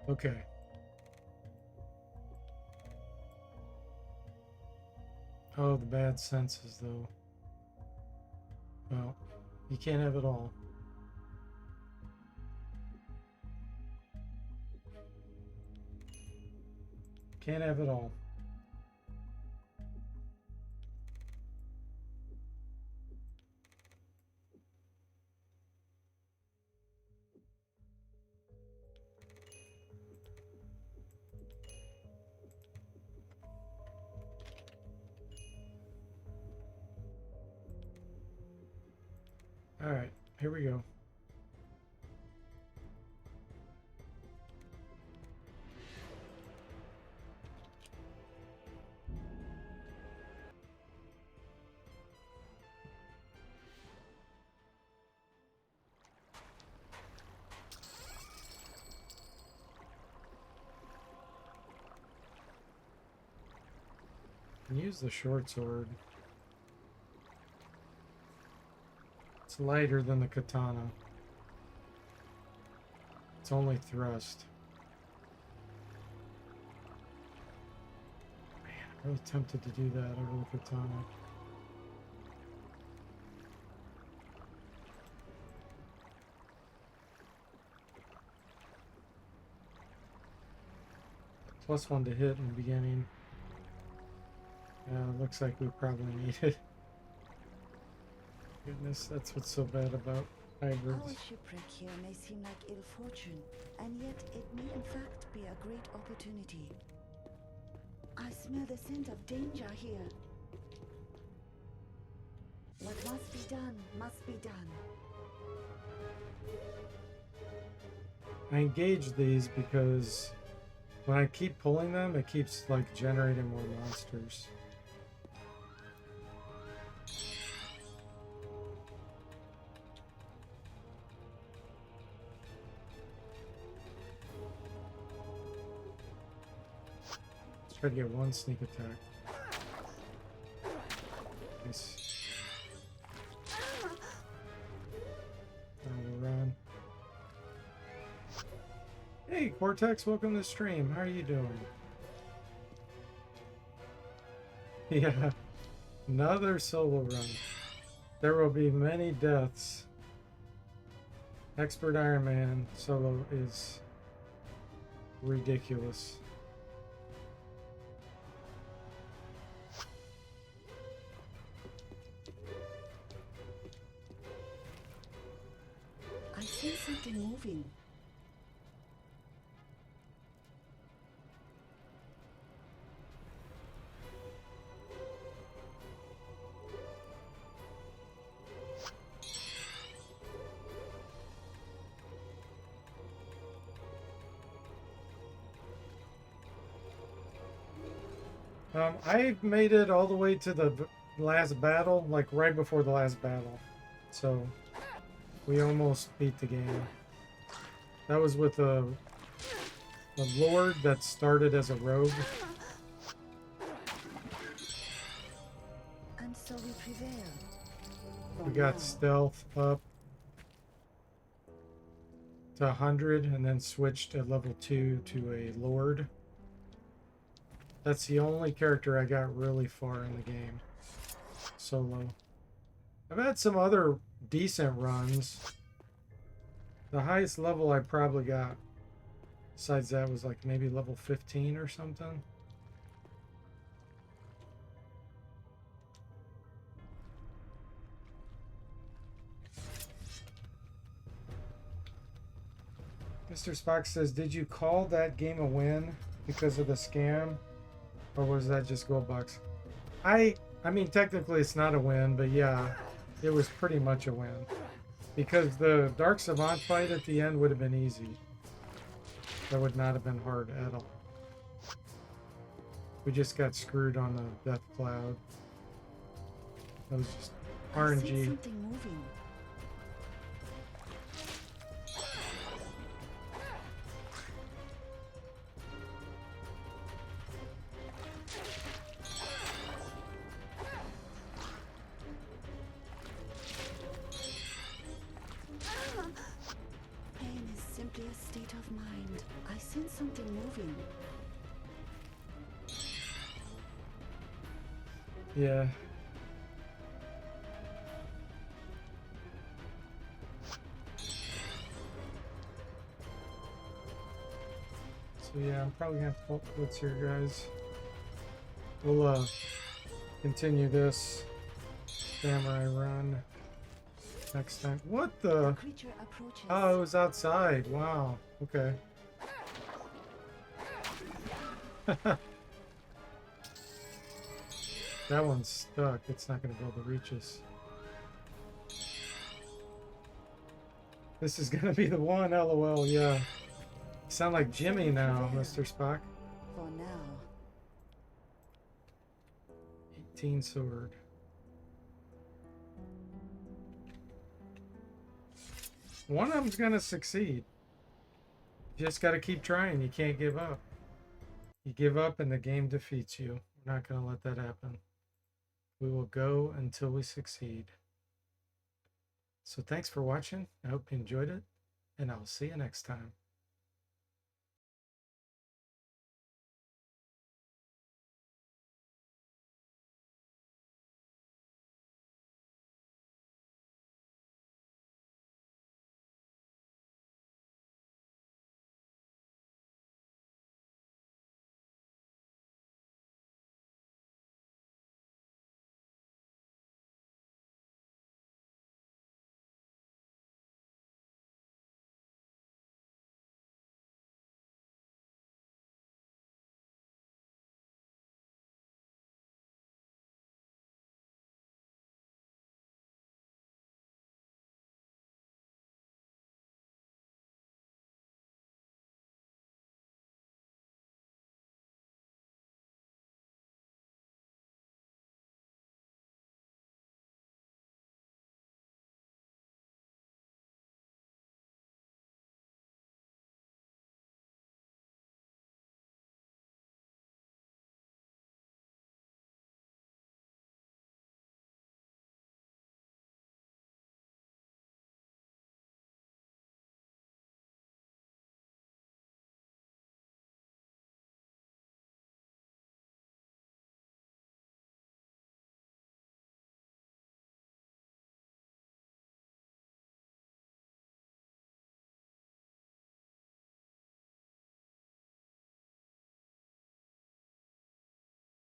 Okay. Oh, the bad senses, though. Well, you can't have it all. Can't have it all. All right, here we go. And use the short sword. It's lighter than the katana. It's only thrust. Man, I'm really tempted to do that over the katana. +1 to hit in the beginning. Looks like we probably need it. Goodness, that's what's so bad about hybrids.
Our shipwreck here may seem like ill fortune, and yet it may in fact be a great opportunity. I smell the scent of danger here. What must be done, must be done.
I engage these because when I keep pulling them, it keeps like generating more monsters. Let's try to get one sneak attack. Nice. We'll run. Hey, Cortex, welcome to the stream. How are you doing? Yeah, another solo run. There will be many deaths. Expert Iron Man solo is ridiculous.
I see something moving.
I made it all the way to the last battle, like right before the last battle. So we almost beat the game. That was with a lord that started as a rogue.
And so we prevail.
We got stealth up to 100 and then switched at level 2 to a lord. That's the only character I got really far in the game. Solo. I've had some other decent runs. The highest level I probably got besides that was like maybe level 15 or something. Mr. Spock says, did you call that game a win because of the scam? Or was that just gold bucks? I mean, technically it's not a win, but yeah, it was pretty much a win. Because the Dark Savant fight at the end would have been easy. That would not have been hard at all. We just got screwed on the Death Cloud. That was just
I see
RNG.
something moving. Pain is simply a state of mind. I sense something moving.
Yeah. So yeah, I'm probably gonna have to pull quits here, guys. We'll continue this samurai run next time. What
The
the?
creature approaches.
Oh, it was outside. Wow. Okay. That one's stuck. It's not gonna be able to reach us. This is gonna be the one, LOL, yeah. You sound like Jimmy now, Mr. Spock.
For now.
18 sword. One of them's gonna succeed. You just gotta keep trying. You can't give up. You give up and the game defeats you. We're not gonna let that happen. We will go until we succeed. So thanks for watching. I hope you enjoyed it, and I'll see you next time.